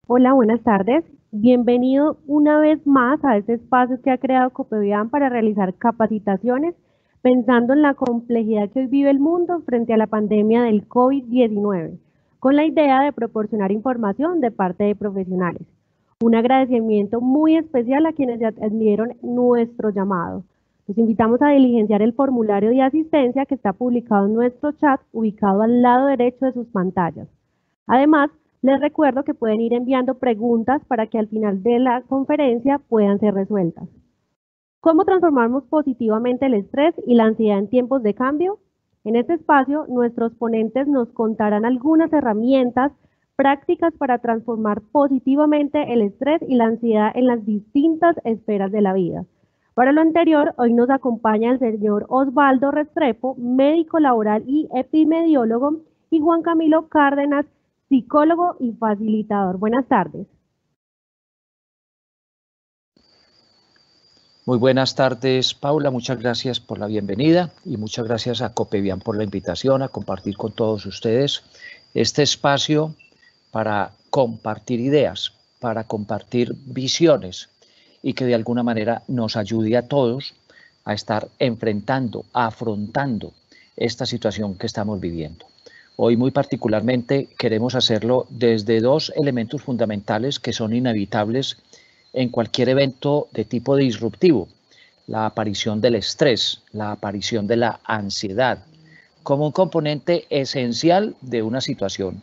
Hola, buenas tardes. Bienvenido una vez más a este espacio que ha creado Copevian para realizar capacitaciones pensando en la complejidad que hoy vive el mundo frente a la pandemia del COVID-19, con la idea de proporcionar información de parte de profesionales. Un agradecimiento muy especial a quienes ya atendieron nuestro llamado. Los invitamos a diligenciar el formulario de asistencia que está publicado en nuestro chat, ubicado al lado derecho de sus pantallas. Además, les recuerdo que pueden ir enviando preguntas para que al final de la conferencia puedan ser resueltas. ¿Cómo transformamos positivamente el estrés y la ansiedad en tiempos de cambio? En este espacio, nuestros ponentes nos contarán algunas herramientas prácticas para transformar positivamente el estrés y la ansiedad en las distintas esferas de la vida. Para lo anterior, hoy nos acompaña el señor Osvaldo Restrepo, médico laboral y epidemiólogo, y Juan Camilo Cárdenas, psicólogo y facilitador. Buenas tardes. Muy buenas tardes, Paula. Muchas gracias por la bienvenida y muchas gracias a Copevian por la invitación a compartir con todos ustedes este espacio para compartir ideas, para compartir visiones y que de alguna manera nos ayude a todos a estar enfrentando, afrontando esta situación que estamos viviendo. Hoy muy particularmente queremos hacerlo desde dos elementos fundamentales que son inevitables en cualquier evento de tipo disruptivo: la aparición del estrés, la aparición de la ansiedad, como un componente esencial de una situación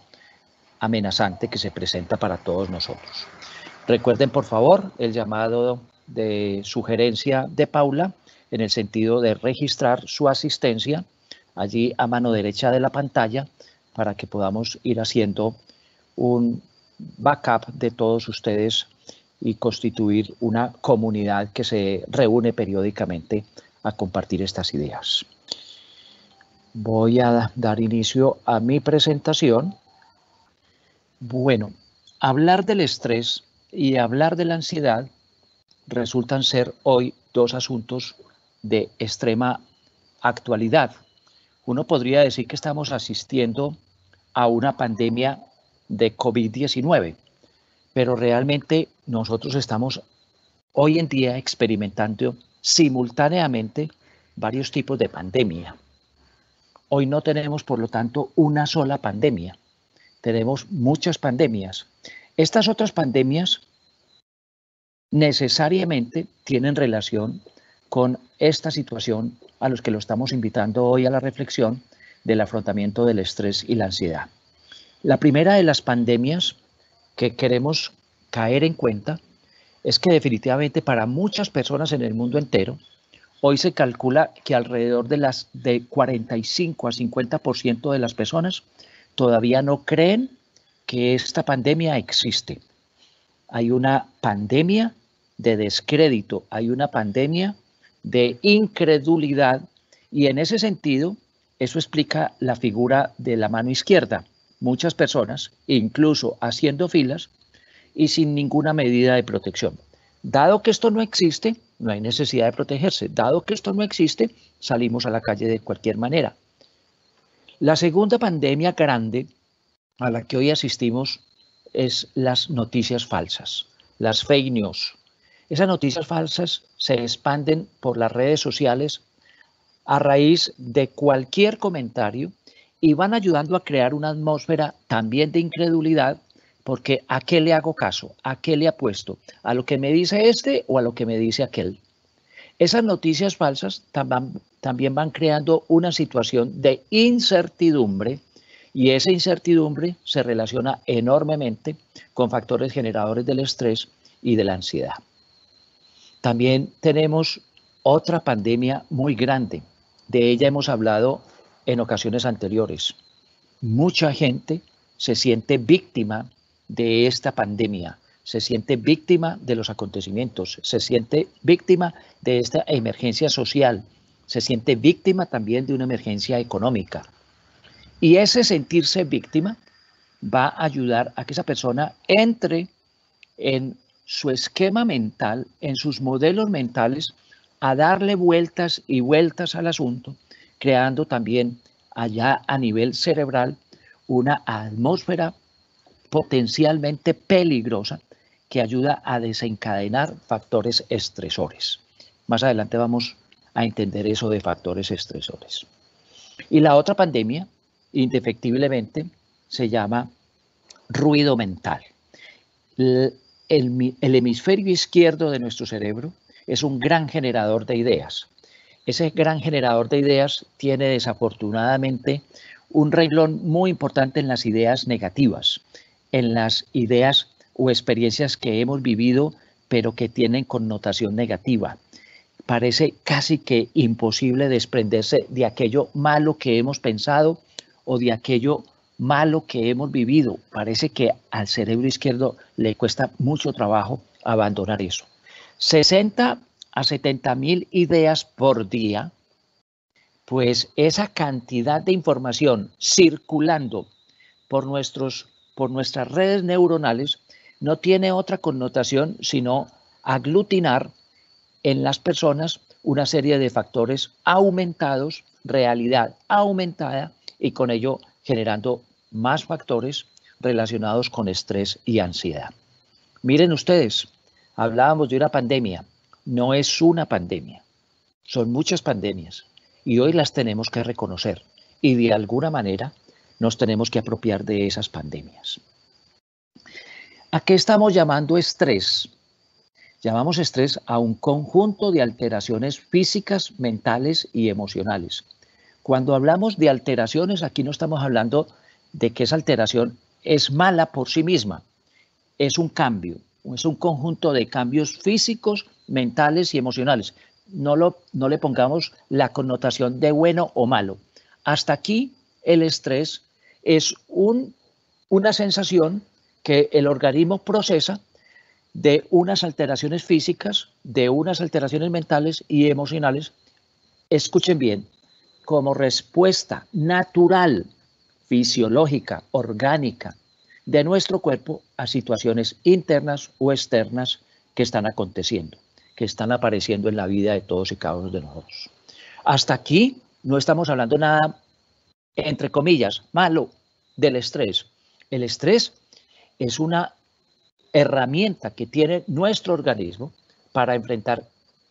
amenazante que se presenta para todos nosotros. Recuerden, por favor, el llamado de sugerencia de Paula en el sentido de registrar su asistencia allí a mano derecha de la pantalla para que podamos ir haciendo un backup de todos ustedes y constituir una comunidad que se reúne periódicamente a compartir estas ideas. Voy a dar inicio a mi presentación. Bueno, hablar del estrés y hablar de la ansiedad resultan ser hoy dos asuntos de extrema actualidad. Uno podría decir que estamos asistiendo a una pandemia de COVID-19, pero realmente nosotros estamos hoy en día experimentando simultáneamente varios tipos de pandemia. Hoy no tenemos, por lo tanto, una sola pandemia. Tenemos muchas pandemias. Estas otras pandemias necesariamente tienen relación con esta situación a los que lo estamos invitando hoy a la reflexión del afrontamiento del estrés y la ansiedad. La primera de las pandemias que queremos caer en cuenta es que definitivamente para muchas personas en el mundo entero, hoy se calcula que alrededor de 45 a 50% de las personas todavía no creen que esta pandemia existe. Hay una pandemia de descrédito, hay una pandemia de incredulidad, y en ese sentido, eso explica la figura de la mano izquierda. Muchas personas, incluso haciendo filas y sin ninguna medida de protección. Dado que esto no existe, no hay necesidad de protegerse. Dado que esto no existe, salimos a la calle de cualquier manera. La segunda pandemia grande a la que hoy asistimos es las noticias falsas, las fake news. Esas noticias falsas se expanden por las redes sociales a raíz de cualquier comentario y van ayudando a crear una atmósfera también de incredulidad, porque ¿a qué le hago caso? ¿A qué le apuesto? ¿A lo que me dice este o a lo que me dice aquel? Esas noticias falsas también van creando una situación de incertidumbre, y esa incertidumbre se relaciona enormemente con factores generadores del estrés y de la ansiedad. También tenemos otra pandemia muy grande. De ella hemos hablado en ocasiones anteriores. Mucha gente se siente víctima de esta pandemia, se siente víctima de los acontecimientos, se siente víctima de esta emergencia social, se siente víctima también de una emergencia económica. Y ese sentirse víctima va a ayudar a que esa persona entre en su esquema mental, en sus modelos mentales, a darle vueltas y vueltas al asunto, creando también allá a nivel cerebral una atmósfera potencialmente peligrosa que ayuda a desencadenar factores estresores. Más adelante vamos a entender eso de factores estresores. Y la otra pandemia, indefectiblemente, se llama ruido mental. El hemisferio izquierdo de nuestro cerebro es un gran generador de ideas. Ese gran generador de ideas tiene desafortunadamente un renglón muy importante en las ideas negativas, en las ideas o experiencias que hemos vivido pero que tienen connotación negativa. Parece casi que imposible desprenderse de aquello malo que hemos pensado o de aquello malo que hemos vivido. Parece que al cerebro izquierdo le cuesta mucho trabajo abandonar eso. 60 a 70.000 ideas por día, pues esa cantidad de información circulando por nuestras redes neuronales no tiene otra connotación sino aglutinar en las personas una serie de factores aumentados, realidad aumentada y con ello generando más factores relacionados con estrés y ansiedad. Miren ustedes, hablábamos de una pandemia, no es una pandemia, son muchas pandemias y hoy las tenemos que reconocer y de alguna manera nos tenemos que apropiar de esas pandemias. ¿A qué estamos llamando estrés? Llamamos estrés a un conjunto de alteraciones físicas, mentales y emocionales. Cuando hablamos de alteraciones, aquí no estamos hablando de que esa alteración es mala por sí misma. Es un cambio, es un conjunto de cambios físicos, mentales y emocionales. No le pongamos la connotación de bueno o malo. Hasta aquí el estrés es una sensación que el organismo procesa de unas alteraciones físicas, de unas alteraciones mentales y emocionales, escuchen bien, como respuesta natural, fisiológica, orgánica de nuestro cuerpo a situaciones internas o externas que están aconteciendo, que están apareciendo en la vida de todos y cada uno de nosotros. Hasta aquí no estamos hablando nada, entre comillas, malo del estrés. El estrés es una herramienta que tiene nuestro organismo para enfrentar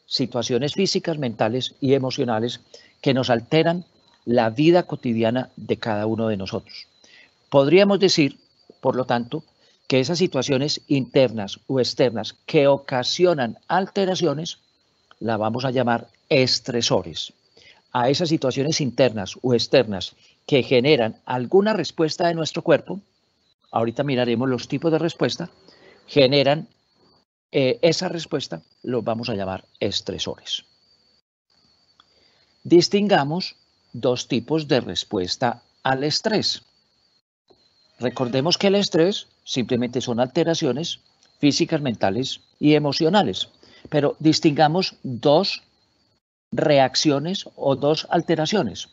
situaciones físicas, mentales y emocionales que nos alteran la vida cotidiana de cada uno de nosotros. Podríamos decir, por lo tanto, que esas situaciones internas o externas que ocasionan alteraciones, la vamos a llamar estresores. A esas situaciones internas o externas que generan alguna respuesta de nuestro cuerpo, ahorita miraremos los tipos de respuesta, generan esa respuesta, los vamos a llamar estresores. Distingamos dos tipos de respuesta al estrés. Recordemos que el estrés simplemente son alteraciones físicas, mentales y emocionales, pero distingamos dos reacciones o dos alteraciones.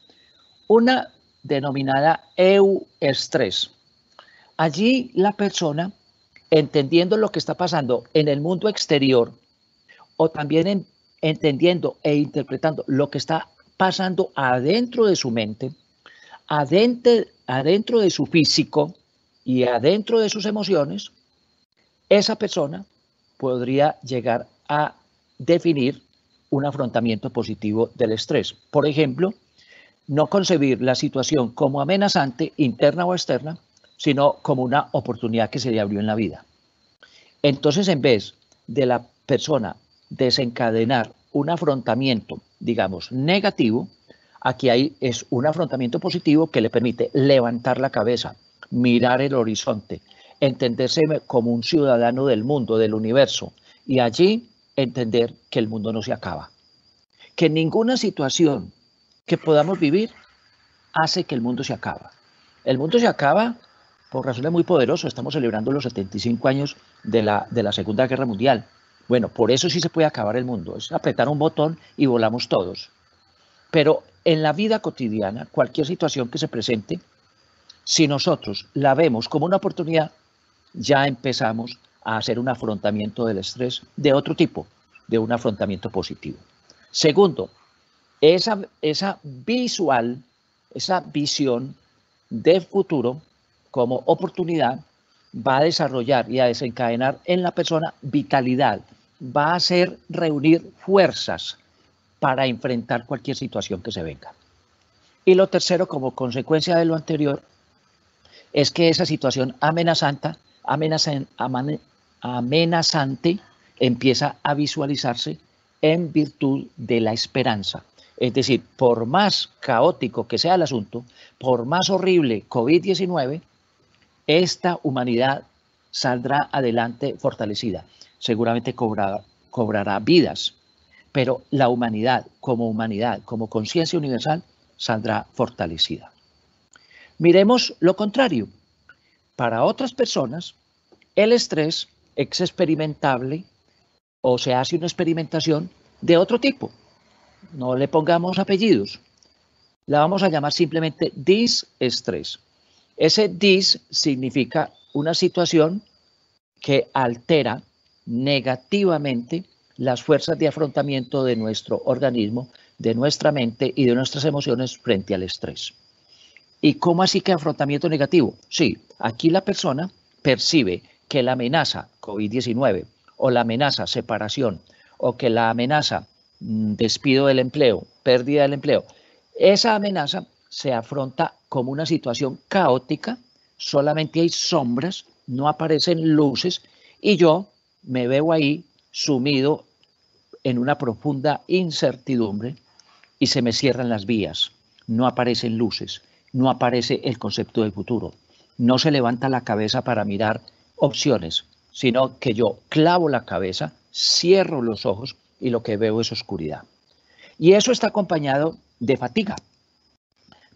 Una denominada euestrés. Allí la persona, entendiendo lo que está pasando en el mundo exterior o también entendiendo e interpretando lo que está pasando adentro de su mente, adentro de su físico y adentro de sus emociones, esa persona podría llegar a definir un afrontamiento positivo del estrés. Por ejemplo, no concebir la situación como amenazante, interna o externa, sino como una oportunidad que se le abrió en la vida. Entonces, en vez de la persona desencadenar un afrontamiento, digamos, negativo, aquí es un afrontamiento positivo que le permite levantar la cabeza, mirar el horizonte, entenderse como un ciudadano del mundo, del universo, y allí entender que el mundo no se acaba. Que ninguna situación que podamos vivir hace que el mundo se acaba. El mundo se acaba por razones muy poderosas. Estamos celebrando los 75 años de la Segunda Guerra Mundial. Bueno, por eso sí se puede acabar el mundo. Es apretar un botón y volamos todos. Pero en la vida cotidiana, cualquier situación que se presente, si nosotros la vemos como una oportunidad, ya empezamos a hacer un afrontamiento del estrés de otro tipo, de un afrontamiento positivo. Segundo, esa visión de futuro como oportunidad va a desarrollar y a desencadenar en la persona vitalidad, va a hacer reunir fuerzas para enfrentar cualquier situación que se venga. Y lo tercero, como consecuencia de lo anterior, es que esa situación amenazante empieza a visualizarse en virtud de la esperanza. Es decir, por más caótico que sea el asunto, por más horrible COVID-19, esta humanidad saldrá adelante fortalecida. Seguramente cobrará vidas, pero la humanidad, como conciencia universal, saldrá fortalecida. Miremos lo contrario. Para otras personas, el estrés es experimentable o se hace una experimentación de otro tipo. No le pongamos apellidos. La vamos a llamar simplemente disestrés. Ese dis significa una situación que altera negativamente las fuerzas de afrontamiento de nuestro organismo, de nuestra mente y de nuestras emociones frente al estrés. ¿Y cómo así que afrontamiento negativo? Sí, aquí la persona percibe que la amenaza COVID-19 o la amenaza separación o que la amenaza despido del empleo, pérdida del empleo, esa amenaza se afronta como una situación caótica, solamente hay sombras, no aparecen luces y yo me veo ahí sumido en una profunda incertidumbre y se me cierran las vías, no aparecen luces, no aparece el concepto del futuro, no se levanta la cabeza para mirar opciones, sino que yo clavo la cabeza, cierro los ojos y lo que veo es oscuridad. Y eso está acompañado de fatiga,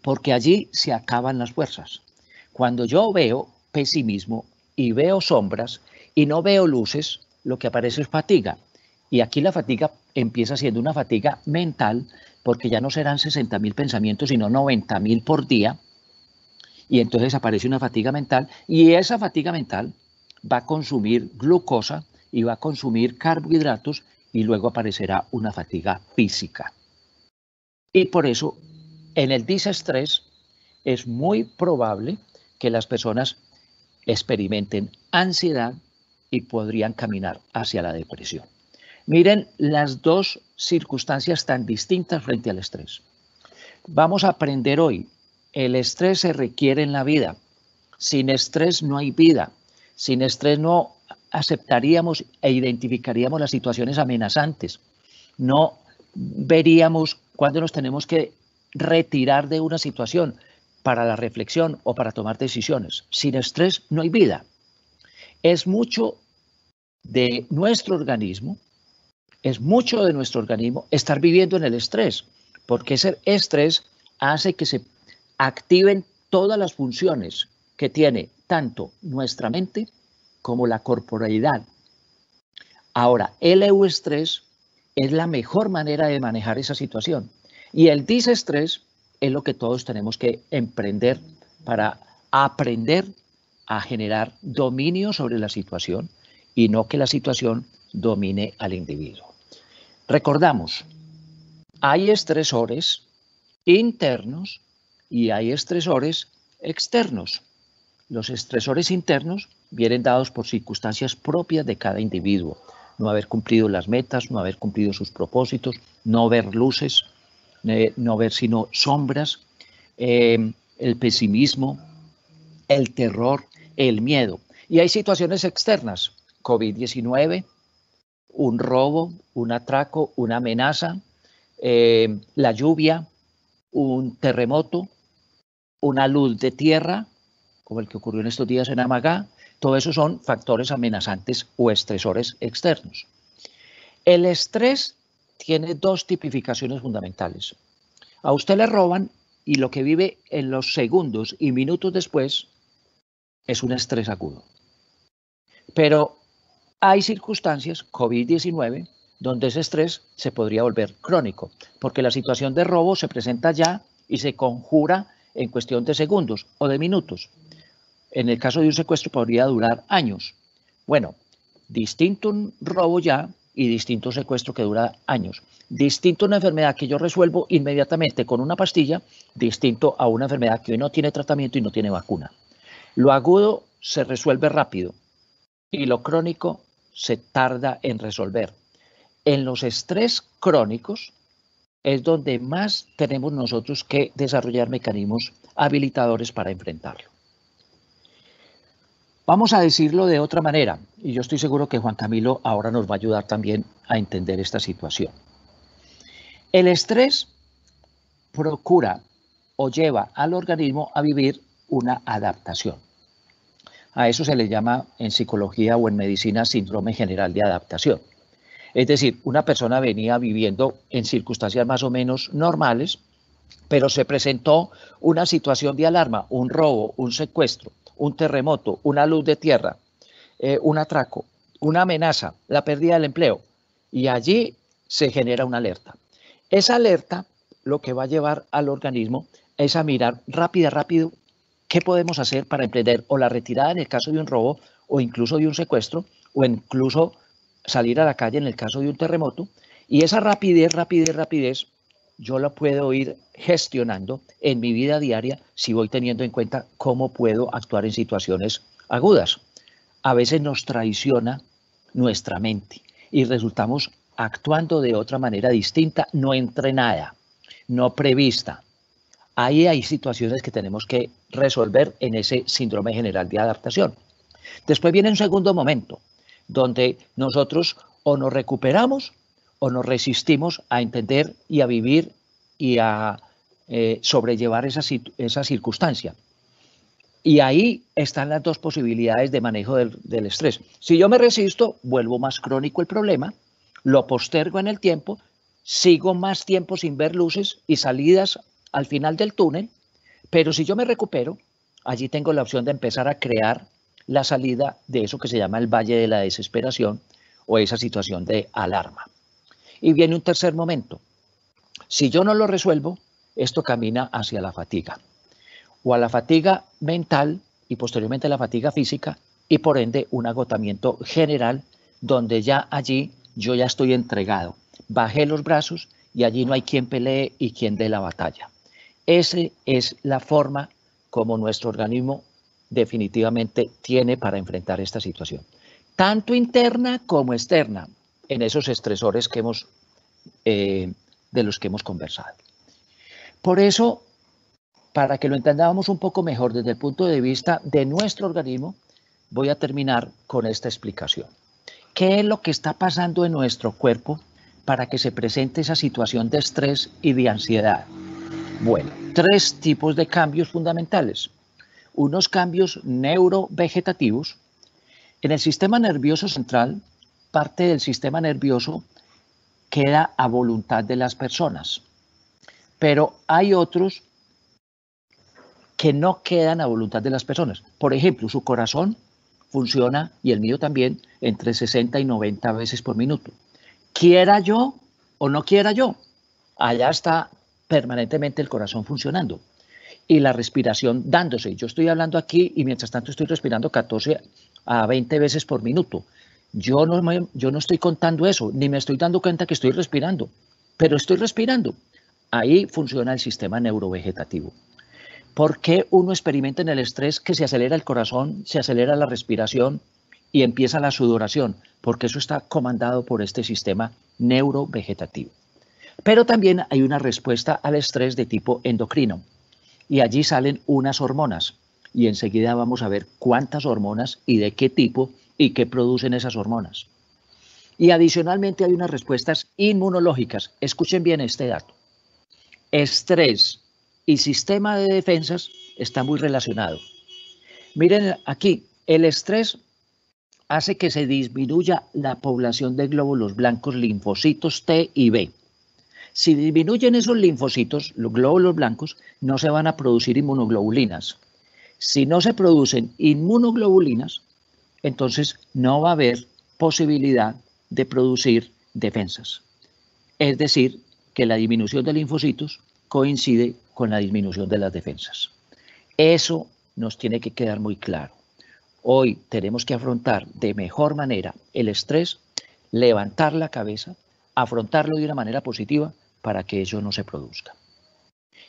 porque allí se acaban las fuerzas. Cuando yo veo pesimismo y veo sombras y no veo luces, lo que aparece es fatiga. Y aquí la fatiga empieza siendo una fatiga mental, porque ya no serán 60.000 pensamientos, sino 90.000 por día. Y entonces aparece una fatiga mental, y esa fatiga mental va a consumir glucosa y va a consumir carbohidratos, y luego aparecerá una fatiga física. Y por eso, en el disestrés, es muy probable que las personas experimenten ansiedad y podrían caminar hacia la depresión. Miren las dos circunstancias tan distintas frente al estrés. Vamos a aprender hoy, el estrés se requiere en la vida. Sin estrés no hay vida. Sin estrés no aceptaríamos e identificaríamos las situaciones amenazantes. No veríamos cuándo nos tenemos que retirar de una situación para la reflexión o para tomar decisiones. Sin estrés no hay vida. Es mucho de nuestro organismo estar viviendo en el estrés, porque ese estrés hace que se activen todas las funciones que tiene tanto nuestra mente como la corporalidad. Ahora, el euestrés es la mejor manera de manejar esa situación. Y el disestrés es lo que todos tenemos que emprender para aprender a generar dominio sobre la situación y no que la situación domine al individuo. Recordamos, hay estresores internos y hay estresores externos. Los estresores internos vienen dados por circunstancias propias de cada individuo. No haber cumplido las metas, no haber cumplido sus propósitos, no ver luces, no ver sino sombras, el pesimismo, el terror, el miedo. Y hay situaciones externas, COVID-19, un robo, un atraco, una amenaza, la lluvia, un terremoto, una luz de tierra, como el que ocurrió en estos días en Amagá. Todo eso son factores amenazantes o estresores externos. El estrés tiene dos tipificaciones fundamentales. A usted le roban y lo que vive en los segundos y minutos después es un estrés agudo. Pero hay circunstancias, COVID-19, donde ese estrés se podría volver crónico, porque la situación de robo se presenta ya y se conjura en cuestión de segundos o de minutos. En el caso de un secuestro podría durar años. Bueno, distinto un robo ya y distinto un secuestro que dura años. Distinto una enfermedad que yo resuelvo inmediatamente con una pastilla, distinto a una enfermedad que hoy no tiene tratamiento y no tiene vacuna. Lo agudo se resuelve rápido y lo crónico se tarda en resolver. En los estrés crónicos es donde más tenemos nosotros que desarrollar mecanismos habilitadores para enfrentarlo. Vamos a decirlo de otra manera, y yo estoy seguro que Juan Camilo ahora nos va a ayudar también a entender esta situación. El estrés procura o lleva al organismo a vivir una adaptación. A eso se le llama en psicología o en medicina síndrome general de adaptación. Es decir, una persona venía viviendo en circunstancias más o menos normales, pero se presentó una situación de alarma, un robo, un secuestro, un terremoto, una luz de tierra, un atraco, una amenaza, la pérdida del empleo, y allí se genera una alerta. Esa alerta lo que va a llevar al organismo es a mirar rápido qué podemos hacer para emprender o la retirada en el caso de un robo o incluso de un secuestro o incluso salir a la calle en el caso de un terremoto, y esa rapidez yo la puedo ir gestionando en mi vida diaria si voy teniendo en cuenta cómo puedo actuar en situaciones agudas. A veces nos traiciona nuestra mente y resultamos actuando de otra manera distinta, no entrenada, no prevista. Ahí hay situaciones que tenemos que resolver en ese síndrome general de adaptación. Después viene un segundo momento, donde nosotros o nos recuperamos o nos resistimos a entender y a vivir y a sobrellevar esa circunstancia. Y ahí están las dos posibilidades de manejo del estrés. Si yo me resisto, vuelvo más crónico el problema, lo postergo en el tiempo, sigo más tiempo sin ver luces y salidas al final del túnel, pero si yo me recupero, allí tengo la opción de empezar a crear la salida de eso que se llama el valle de la desesperación o esa situación de alarma. Y viene un tercer momento. Si yo no lo resuelvo, esto camina hacia la fatiga, o a la fatiga mental y posteriormente a la fatiga física y por ende un agotamiento general donde ya allí yo ya estoy entregado. Bajé los brazos y allí no hay quien pelee y quien dé la batalla. Esa es la forma como nuestro organismo definitivamente tiene para enfrentar esta situación, tanto interna como externa, en esos estresores que de los que hemos conversado. Por eso, para que lo entendamos un poco mejor desde el punto de vista de nuestro organismo, voy a terminar con esta explicación. ¿Qué es lo que está pasando en nuestro cuerpo para que se presente esa situación de estrés y de ansiedad? Bueno, tres tipos de cambios fundamentales. Unos cambios neurovegetativos. En el sistema nervioso central, parte del sistema nervioso queda a voluntad de las personas, pero hay otros que no quedan a voluntad de las personas. Por ejemplo, su corazón funciona, y el mío también, entre 60 y 90 veces por minuto. Quiera yo o no quiera yo, allá está permanentemente el corazón funcionando. Y la respiración dándose. Yo estoy hablando aquí y mientras tanto estoy respirando 14 a 20 veces por minuto. Yo no estoy contando eso, ni me estoy dando cuenta que estoy respirando, pero estoy respirando. Ahí funciona el sistema neurovegetativo. ¿Por qué uno experimenta en el estrés que se acelera el corazón, se acelera la respiración y empieza la sudoración? Porque eso está comandado por este sistema neurovegetativo. Pero también hay una respuesta al estrés de tipo endocrino. Y allí salen unas hormonas y enseguida vamos a ver cuántas hormonas y de qué tipo y qué producen esas hormonas. Y adicionalmente hay unas respuestas inmunológicas. Escuchen bien este dato. Estrés y sistema de defensas está muy relacionado. Miren aquí, el estrés hace que se disminuya la población de glóbulos blancos, linfocitos T y B. Si disminuyen esos linfocitos, los glóbulos blancos, no se van a producir inmunoglobulinas. Si no se producen inmunoglobulinas, entonces no va a haber posibilidad de producir defensas. Es decir, que la disminución de linfocitos coincide con la disminución de las defensas. Eso nos tiene que quedar muy claro. Hoy tenemos que afrontar de mejor manera el estrés, levantar la cabeza, afrontarlo de una manera positiva para que eso no se produzca.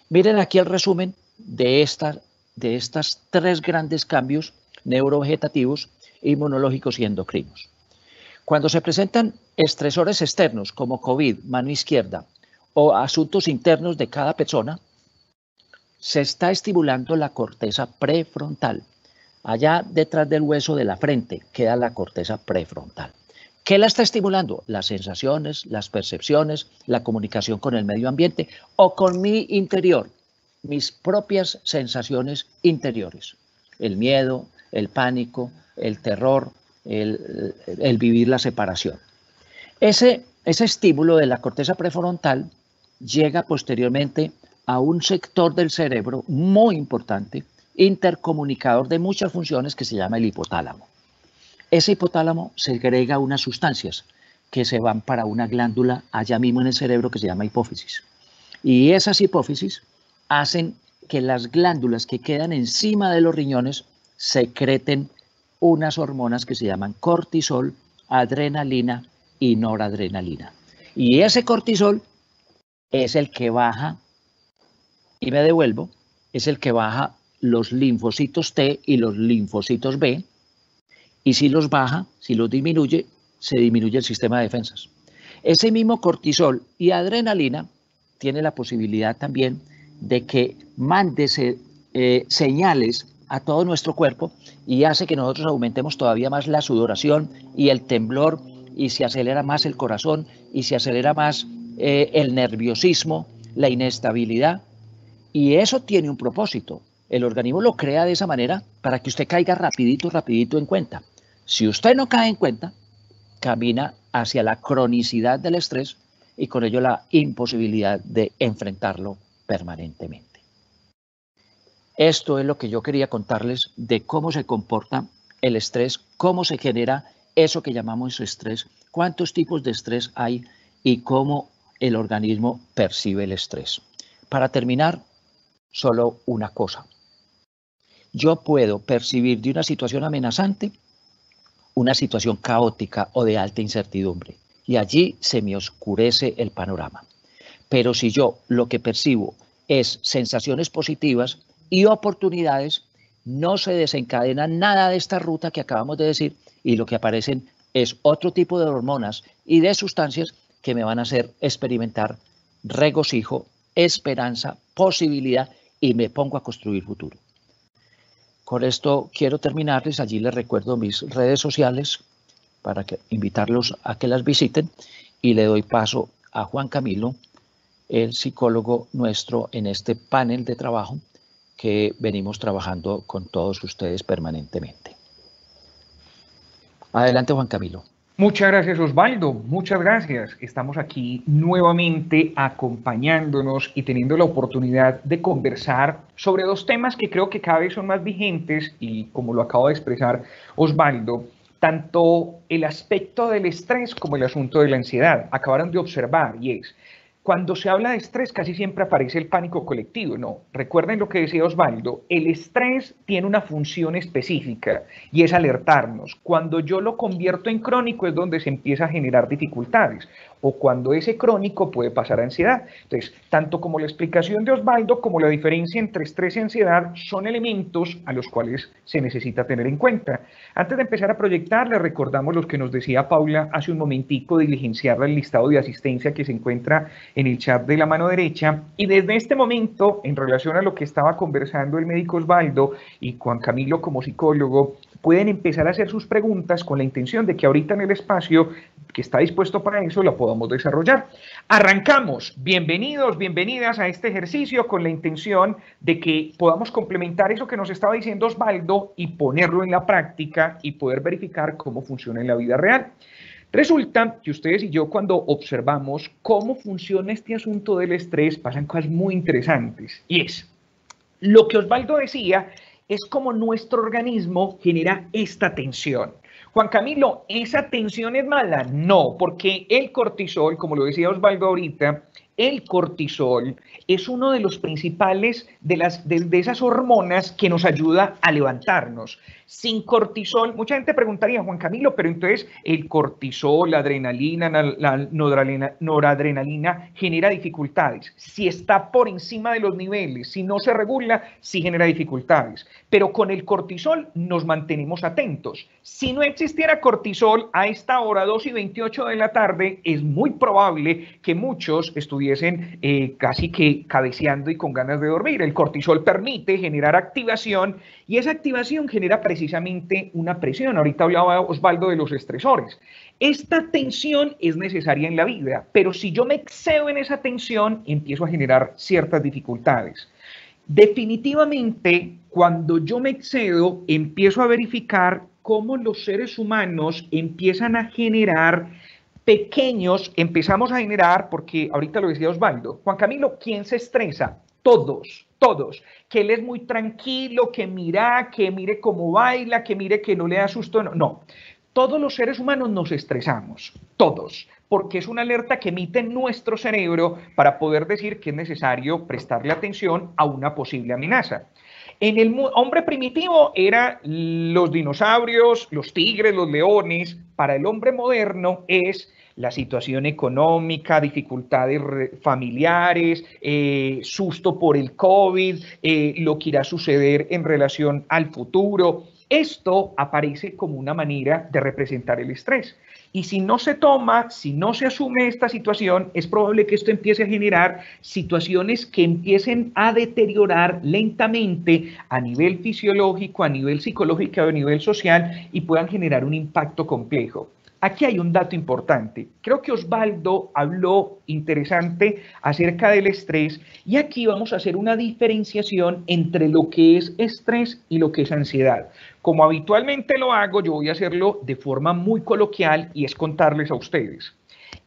Miren aquí el resumen de estas tres grandes cambios neurovegetativos, inmunológicos y endocrinos. Cuando se presentan estresores externos como COVID, mano izquierda, o asuntos internos de cada persona, se está estimulando la corteza prefrontal. Allá detrás del hueso de la frente queda la corteza prefrontal. ¿Qué la está estimulando? Las sensaciones, las percepciones, la comunicación con el medio ambiente o con mi interior, mis propias sensaciones interiores. El miedo, el pánico, el terror, el vivir la separación. Ese estímulo de la corteza prefrontal llega posteriormente a un sector del cerebro muy importante, intercomunicador de muchas funciones, que se llama el hipotálamo. Ese hipotálamo segrega unas sustancias que se van para una glándula allá mismo en el cerebro que se llama hipófisis. Y esas hipófisis hacen que las glándulas que quedan encima de los riñones secreten unas hormonas que se llaman cortisol, adrenalina y noradrenalina. Y ese cortisol es el que baja, y me devuelvo, es el que baja los linfocitos T y los linfocitos B, y si los baja, si los disminuye, se disminuye el sistema de defensas. Ese mismo cortisol y adrenalina tiene la posibilidad también de que mande señales a todo nuestro cuerpo y hace que nosotros aumentemos todavía más la sudoración y el temblor, y se acelera más el corazón y se acelera más el nerviosismo, la inestabilidad. Y eso tiene un propósito. El organismo lo crea de esa manera para que usted caiga rapidito en cuenta. Si usted no cae en cuenta, camina hacia la cronicidad del estrés y con ello la imposibilidad de enfrentarlo permanentemente. Esto es lo que yo quería contarles de cómo se comporta el estrés, cómo se genera eso que llamamos estrés, cuántos tipos de estrés hay y cómo el organismo percibe el estrés. Para terminar, solo una cosa. Yo puedo percibir de una situación amenazante una situación caótica o de alta incertidumbre, y allí se me oscurece el panorama. Pero si yo lo que percibo es sensaciones positivas y oportunidades, no se desencadena nada de esta ruta que acabamos de decir, y lo que aparecen es otro tipo de hormonas y de sustancias que me van a hacer experimentar regocijo, esperanza, posibilidad, y me pongo a construir futuro. Con esto quiero terminarles. Allí les recuerdo mis redes sociales para invitarlos a que las visiten, y le doy paso a Juan Camilo, el psicólogo nuestro en este panel de trabajo que venimos trabajando con todos ustedes permanentemente. Adelante, Juan Camilo. Muchas gracias, Osvaldo, muchas gracias. Estamos aquí nuevamente acompañándonos y teniendo la oportunidad de conversar sobre dos temas que creo que cada vez son más vigentes, y como lo acabo de expresar Osvaldo, tanto el aspecto del estrés como el asunto de la ansiedad. Acabaron de observar, y es, cuando se habla de estrés casi siempre aparece el pánico colectivo. No, recuerden lo que decía Osvaldo, el estrés tiene una función específica y es alertarnos. Cuando yo lo convierto en crónico es donde se empieza a generar dificultades, o cuando ese crónico puede pasar a ansiedad. Entonces, tanto como la explicación de Osvaldo como la diferencia entre estrés y ansiedad son elementos a los cuales se necesita tener en cuenta. Antes de empezar a proyectar, les recordamos lo que nos decía Paula hace un momentico, diligenciar el listado de asistencia que se encuentra en el chat de la mano derecha, y desde este momento, en relación a lo que estaba conversando el médico Osvaldo y Juan Camilo como psicólogo, pueden empezar a hacer sus preguntas con la intención de que ahorita en el espacio que está dispuesto para eso la podamos desarrollar. Arrancamos. Bienvenidos, bienvenidas a este ejercicio con la intención de que podamos complementar eso que nos estaba diciendo Osvaldo y ponerlo en la práctica y poder verificar cómo funciona en la vida real. Resulta que ustedes y yo, cuando observamos cómo funciona este asunto del estrés, pasan cosas muy interesantes. Y es, lo que Osvaldo decía, es como nuestro organismo genera esta tensión. Juan Camilo, ¿esa tensión es mala? No, porque el cortisol, como lo decía Osvaldo ahorita, El cortisol es uno de los principales de esas hormonas que nos ayuda a levantarnos. Sin cortisol, mucha gente preguntaría, Juan Camilo, pero entonces el cortisol, la adrenalina, la noradrenalina genera dificultades. Si está por encima de los niveles, si no se regula, sí genera dificultades. Pero con el cortisol nos mantenemos atentos. Si no existiera cortisol a esta hora, 2:28 de la tarde, es muy probable que muchos estuviesen casi que cabeceando y con ganas de dormir. El cortisol permite generar activación y esa activación genera precisamente una presión. Ahorita hablaba Osvaldo de los estresores. Esta tensión es necesaria en la vida, pero si yo me excedo en esa tensión, empiezo a generar ciertas dificultades. Definitivamente, cuando yo me excedo, empiezo a verificar cómo los seres humanos empiezan a generar empezamos a generar, porque ahorita lo decía Osvaldo, Juan Camilo, ¿quién se estresa? Todos, que él es muy tranquilo, que mire cómo baila, que mire que no le da susto, no. Todos los seres humanos nos estresamos, todos, porque es una alerta que emite nuestro cerebro para poder decir que es necesario prestarle atención a una posible amenaza. En el hombre primitivo eran los dinosaurios, los tigres, los leones. Para el hombre moderno es la situación económica, dificultades familiares, susto por el COVID, lo que irá a suceder en relación al futuro. Esto aparece como una manera de representar el estrés. Y si no se toma, si no se asume esta situación, es probable que esto empiece a generar situaciones que empiecen a deteriorar lentamente a nivel fisiológico, a nivel psicológico, a nivel social y puedan generar un impacto complejo. Aquí hay un dato importante. Creo que Osvaldo habló interesante acerca del estrés y aquí vamos a hacer una diferenciación entre lo que es estrés y lo que es ansiedad. Como habitualmente lo hago, yo voy a hacerlo de forma muy coloquial y es contarles a ustedes.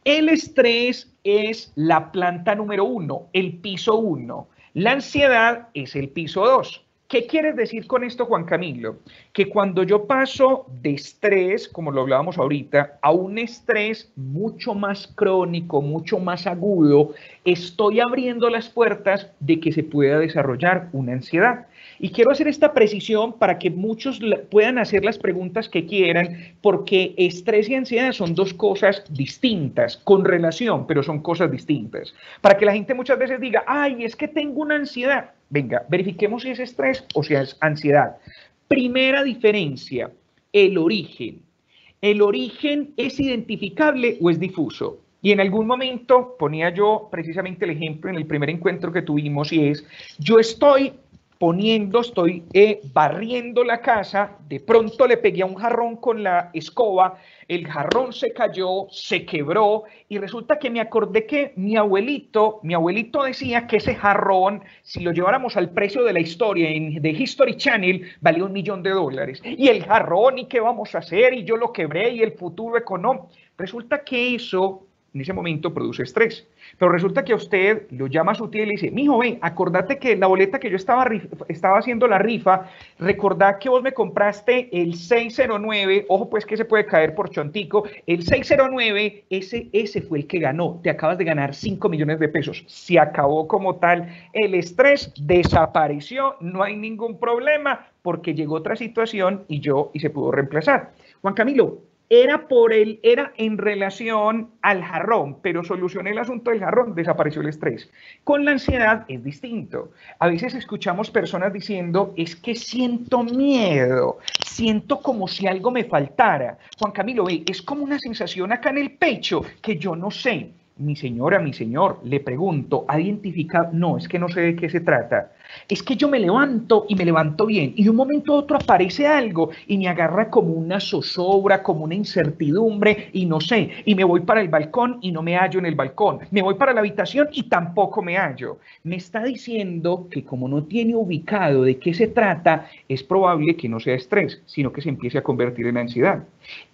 El estrés es la planta número 1, el piso 1. La ansiedad es el piso 2. ¿Qué quieres decir con esto, Juan Camilo? Que cuando yo paso de estrés, como lo hablábamos ahorita, a un estrés mucho más crónico, mucho más agudo, estoy abriendo las puertas de que se pueda desarrollar una ansiedad. Y quiero hacer esta precisión para que muchos puedan hacer las preguntas que quieran, porque estrés y ansiedad son dos cosas distintas, con relación, pero son cosas distintas. Para que la gente muchas veces diga, ay, es que tengo una ansiedad. Venga, verifiquemos si es estrés o si es ansiedad. Primera diferencia, el origen. ¿El origen es identificable o es difuso? Y en algún momento ponía yo precisamente el ejemplo en el primer encuentro que tuvimos y es, yo estoy barriendo la casa, de pronto le pegué a un jarrón con la escoba, el jarrón se cayó, se quebró y resulta que me acordé que mi abuelito decía que ese jarrón, si lo lleváramos al precio de la historia de History Channel, valía $1 millón. Y el jarrón, ¿y qué vamos a hacer? Y yo lo quebré y el futuro económico. Resulta que eso en ese momento produce estrés. Pero resulta que a usted lo llama a su tía y le dice, mijo, ven, acordate que la boleta que yo estaba haciendo la rifa, recordá que vos me compraste el 609, ojo pues que se puede caer por chontico, el 609, ese fue el que ganó, te acabas de ganar 5 millones de pesos. Se acabó como tal, el estrés desapareció, no hay ningún problema porque llegó otra situación y se pudo reemplazar. Juan Camilo, era en relación al jarrón, pero solucioné el asunto del jarrón, desapareció el estrés. Con la ansiedad es distinto. A veces escuchamos personas diciendo, es que siento miedo, siento como si algo me faltara. Juan Camilo, es como una sensación acá en el pecho que yo no sé. Mi señora, mi señor, le pregunto, ¿ha identificado? No, es que no sé de qué se trata. Es que yo me levanto y me levanto bien y de un momento a otro aparece algo y me agarra como una zozobra, como una incertidumbre y no sé, y me voy para el balcón y no me hallo en el balcón, me voy para la habitación y tampoco me hallo. Me está diciendo que como no tiene ubicado de qué se trata, es probable que no sea estrés, sino que se empiece a convertir en ansiedad.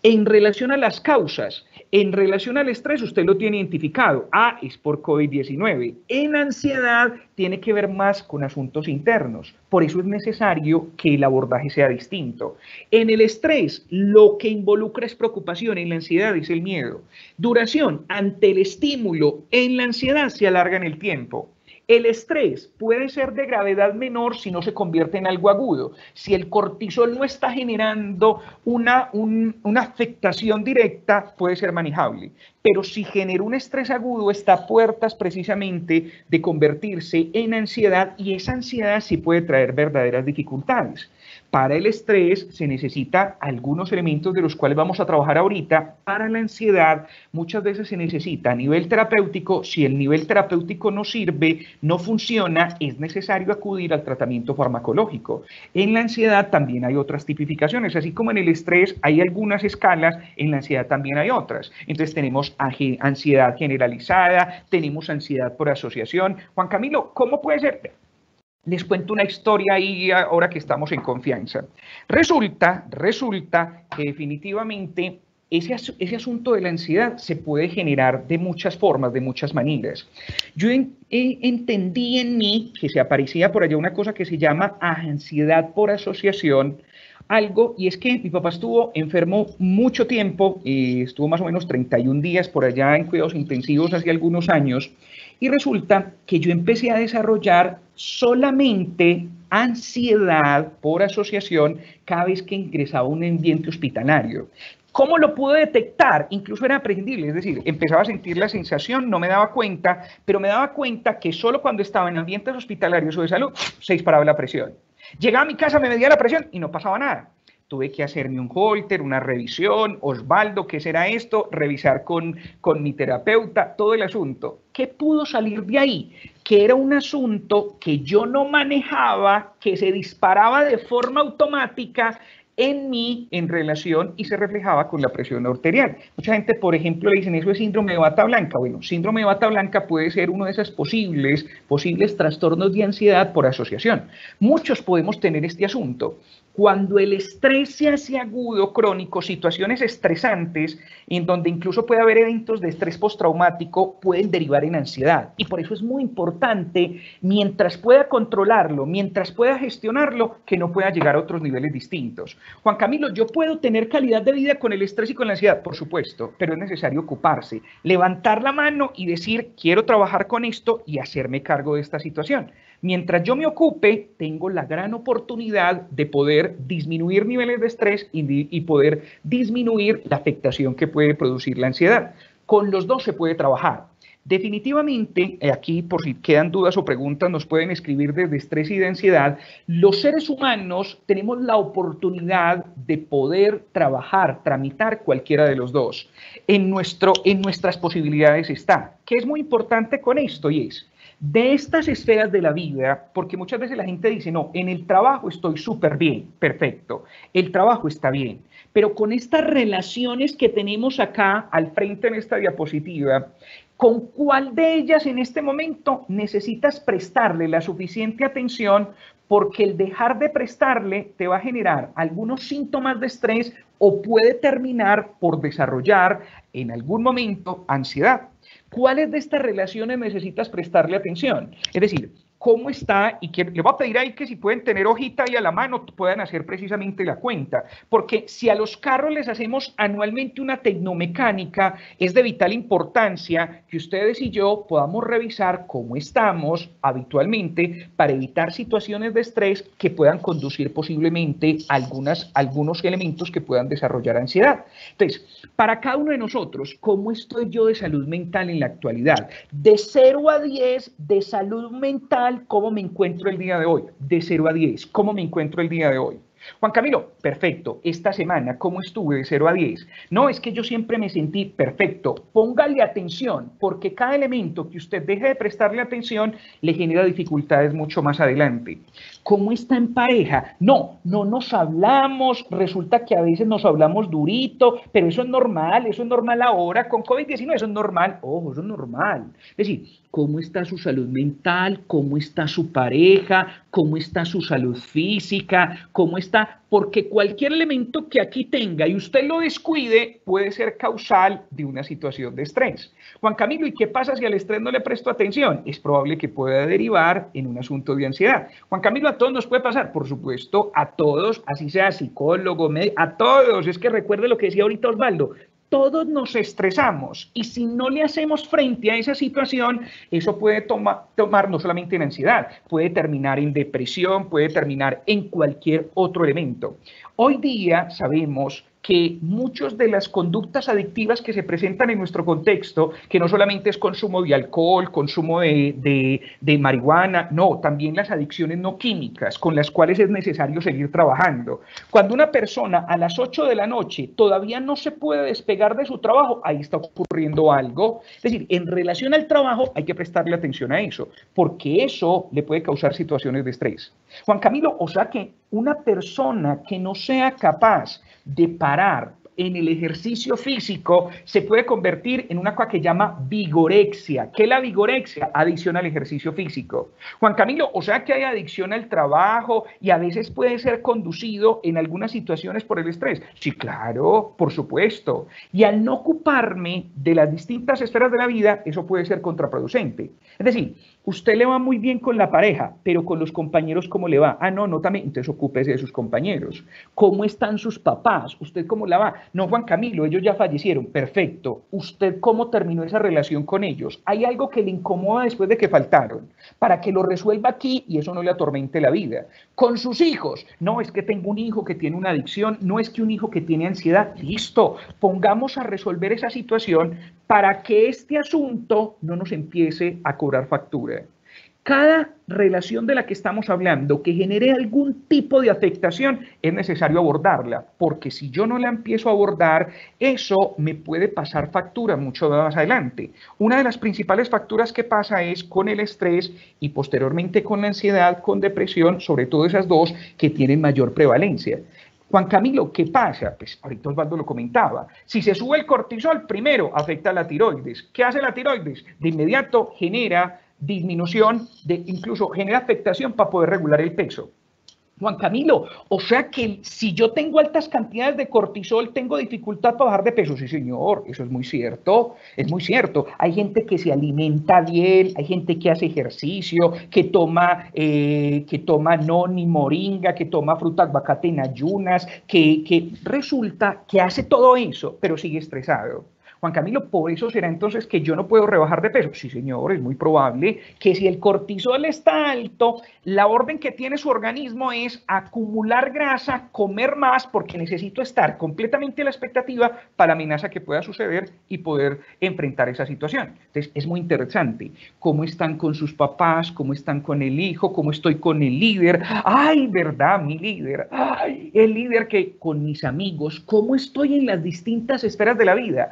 En relación a las causas, en relación al estrés, usted lo tiene identificado. diagnosticado, es por COVID-19. En ansiedad tiene que ver más con asuntos internos, por eso es necesario que el abordaje sea distinto. En el estrés, lo que involucra es preocupación, en la ansiedad es el miedo. Duración, ante el estímulo, en la ansiedad se alarga en el tiempo. El estrés puede ser de gravedad menor si no se convierte en algo agudo. Si el cortisol no está generando una afectación directa, puede ser manejable. Pero si genera un estrés agudo, está a puertas precisamente de convertirse en ansiedad, y esa ansiedad sí puede traer verdaderas dificultades. Para el estrés se necesita algunos elementos de los cuales vamos a trabajar ahorita. Para la ansiedad muchas veces se necesita a nivel terapéutico. Si el nivel terapéutico no sirve, no funciona, es necesario acudir al tratamiento farmacológico. En la ansiedad también hay otras tipificaciones, así como en el estrés hay algunas escalas, en la ansiedad también hay otras. Entonces tenemos ansiedad generalizada, tenemos ansiedad por asociación. Juan Camilo, ¿cómo puede ser? Les cuento una historia ahí ahora que estamos en confianza. Resulta que definitivamente ese asunto de la ansiedad se puede generar de muchas formas, de muchas maneras. Yo entendí en mí que se aparecía por allá una cosa que se llama ansiedad por asociación, y es que mi papá estuvo enfermo mucho tiempo, estuvo más o menos 31 días por allá en cuidados intensivos hace algunos años, y resulta que yo empecé a desarrollar solamente ansiedad por asociación cada vez que ingresaba a un ambiente hospitalario. ¿Cómo lo pude detectar? Incluso era aprendible, es decir, empezaba a sentir la sensación, no me daba cuenta, pero me daba cuenta que solo cuando estaba en ambientes hospitalarios o de salud se disparaba la presión. Llegaba a mi casa, me medía la presión y no pasaba nada. Tuve que hacerme un holter, una revisión. Osvaldo, ¿qué será esto? Revisar con mi terapeuta, todo el asunto. ¿Qué pudo salir de ahí? Que era un asunto que yo no manejaba, que se disparaba de forma automática en mí en relación y se reflejaba con la presión arterial. Mucha gente, por ejemplo, le dicen eso es síndrome de bata blanca. Bueno, síndrome de bata blanca puede ser uno de esos posibles trastornos de ansiedad por asociación. Muchos podemos tener este asunto. Cuando el estrés se hace agudo, crónico, situaciones estresantes, en donde incluso puede haber eventos de estrés postraumático, pueden derivar en ansiedad. Y por eso es muy importante, mientras pueda controlarlo, mientras pueda gestionarlo, que no pueda llegar a otros niveles distintos. Juan Camilo, ¿yo puedo tener calidad de vida con el estrés y con la ansiedad? Por supuesto, pero es necesario ocuparse, levantar la mano y decir, quiero trabajar con esto y hacerme cargo de esta situación. Mientras yo me ocupe, tengo la gran oportunidad de poder disminuir niveles de estrés y poder disminuir la afectación que puede producir la ansiedad. Con los dos se puede trabajar. Definitivamente, aquí por si quedan dudas o preguntas, nos pueden escribir desde estrés y de ansiedad. Los seres humanos tenemos la oportunidad de poder trabajar, tramitar cualquiera de los dos. En nuestras posibilidades está. ¿Qué es muy importante con esto? Y es, de estas esferas de la vida, porque muchas veces la gente dice, no, en el trabajo estoy súper bien, perfecto, el trabajo está bien, pero con estas relaciones que tenemos acá al frente en esta diapositiva, ¿con cuál de ellas en este momento necesitas prestarle la suficiente atención? Porque el dejar de prestarle te va a generar algunos síntomas de estrés o puede terminar por desarrollar en algún momento ansiedad. ¿Cuáles de estas relaciones necesitas prestarle atención? Es decir, ¿cómo está? Y le voy a pedir ahí que si pueden tener hojita ahí a la mano, puedan hacer precisamente la cuenta. Porque si a los carros les hacemos anualmente una tecnomecánica, es de vital importancia que ustedes y yo podamos revisar cómo estamos habitualmente para evitar situaciones de estrés que puedan conducir posiblemente a algunos elementos que puedan desarrollar ansiedad. Entonces, para cada uno de nosotros, ¿cómo estoy yo de salud mental en la actualidad? De 0 a 10 de salud mental, ¿cómo me encuentro el día de hoy? De 0 a 10, ¿cómo me encuentro el día de hoy? Juan Camilo, perfecto. Esta semana, ¿cómo estuve de 0 a 10? No, es que yo siempre me sentí perfecto. Póngale atención, porque cada elemento que usted deje de prestarle atención le genera dificultades mucho más adelante. ¿Cómo está en pareja? No nos hablamos, resulta que a veces nos hablamos durito, pero eso es normal ahora. Con COVID-19 eso es normal, ojo, eso es normal. Es decir, ¿cómo está su salud mental? ¿Cómo está su pareja? ¿Cómo está su salud física? ¿Cómo está está porque cualquier elemento que aquí tenga y usted lo descuide puede ser causal de una situación de estrés. Juan Camilo, ¿y qué pasa si al estrés no le presto atención? Es probable que pueda derivar en un asunto de ansiedad. Juan Camilo, ¿a todos nos puede pasar? Por supuesto, a todos, así sea psicólogo, médico, a todos. Es que recuerde lo que decía ahorita Osvaldo. Todos nos estresamos y si no le hacemos frente a esa situación, eso puede tomar no solamente en ansiedad, puede terminar en depresión, puede terminar en cualquier otro elemento. Hoy día sabemos que muchas de las conductas adictivas que se presentan en nuestro contexto, que no solamente es consumo de alcohol, consumo de marihuana, no, también las adicciones no químicas con las cuales es necesario seguir trabajando. Cuando una persona a las 8 de la noche todavía no se puede despegar de su trabajo, ahí está ocurriendo algo. Es decir, en relación al trabajo hay que prestarle atención a eso, porque eso le puede causar situaciones de estrés. Juan Camilo, o sea que una persona que no sea capaz de parar en el ejercicio físico se puede convertir en una cosa que llama vigorexia. ¿Qué es la vigorexia? Adicción al ejercicio físico. Juan Camilo, o sea que hay adicción al trabajo y a veces puede ser conducido en algunas situaciones por el estrés. Sí, claro, por supuesto. Y al no ocuparme de las distintas esferas de la vida, eso puede ser contraproducente. Es decir, usted le va muy bien con la pareja, pero con los compañeros, ¿cómo le va? Ah, no también, entonces ocúpese de sus compañeros. ¿Cómo están sus papás? ¿Usted cómo la va? No, Juan Camilo, ellos ya fallecieron. Perfecto. ¿Usted cómo terminó esa relación con ellos? ¿Hay algo que le incomoda después de que faltaron? Para que lo resuelva aquí y eso no le atormente la vida. Con sus hijos. No, es que tengo un hijo que tiene una adicción, no es que un hijo que tiene ansiedad. Listo. Pongamos a resolver esa situación para que este asunto no nos empiece a cobrar factura. Cada relación de la que estamos hablando que genere algún tipo de afectación es necesario abordarla, porque si yo no la empiezo a abordar, eso me puede pasar factura mucho más adelante. Una de las principales facturas que pasa es con el estrés y posteriormente con la ansiedad, con depresión, sobre todo esas dos que tienen mayor prevalencia. Juan Camilo, ¿qué pasa? Pues ahorita Osvaldo lo comentaba. Si se sube el cortisol, primero afecta a la tiroides. ¿Qué hace la tiroides? De inmediato genera disminución, incluso genera afectación para poder regular el peso. Juan Camilo, o sea que si yo tengo altas cantidades de cortisol, tengo dificultad para bajar de peso. Sí, señor, eso es muy cierto, es muy cierto. Hay gente que se alimenta bien, hay gente que hace ejercicio, que toma noni, moringa, que toma fruta, aguacate en ayunas, que resulta que hace todo eso, pero sigue estresado. Juan Camilo, ¿por eso será entonces que yo no puedo rebajar de peso? Sí, señor, es muy probable que si el cortisol está alto, la orden que tiene su organismo es acumular grasa, comer más, porque necesito estar completamente a la expectativa para la amenaza que pueda suceder y poder enfrentar esa situación. Entonces, es muy interesante cómo están con sus papás, cómo están con el hijo, cómo estoy con el líder. ¡Ay, verdad, mi líder! ¡Ay, el líder que con mis amigos! ¿Cómo estoy en las distintas esferas de la vida?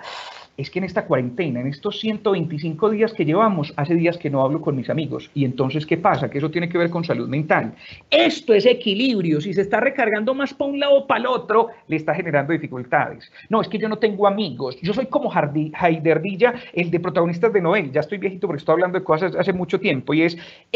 Es que en esta cuarentena, en estos 125 días que llevamos, hace días que no hablo con mis amigos. Y entonces, ¿qué pasa? Que eso tiene que ver con salud mental. Esto es equilibrio. Si se está recargando más para un lado o para el otro, le está generando dificultades. No, es que yo no tengo amigos. Yo soy como Haiderdilla, el de protagonistas de Noel. Ya estoy viejito porque estoy hablando de cosas hace mucho tiempo. Y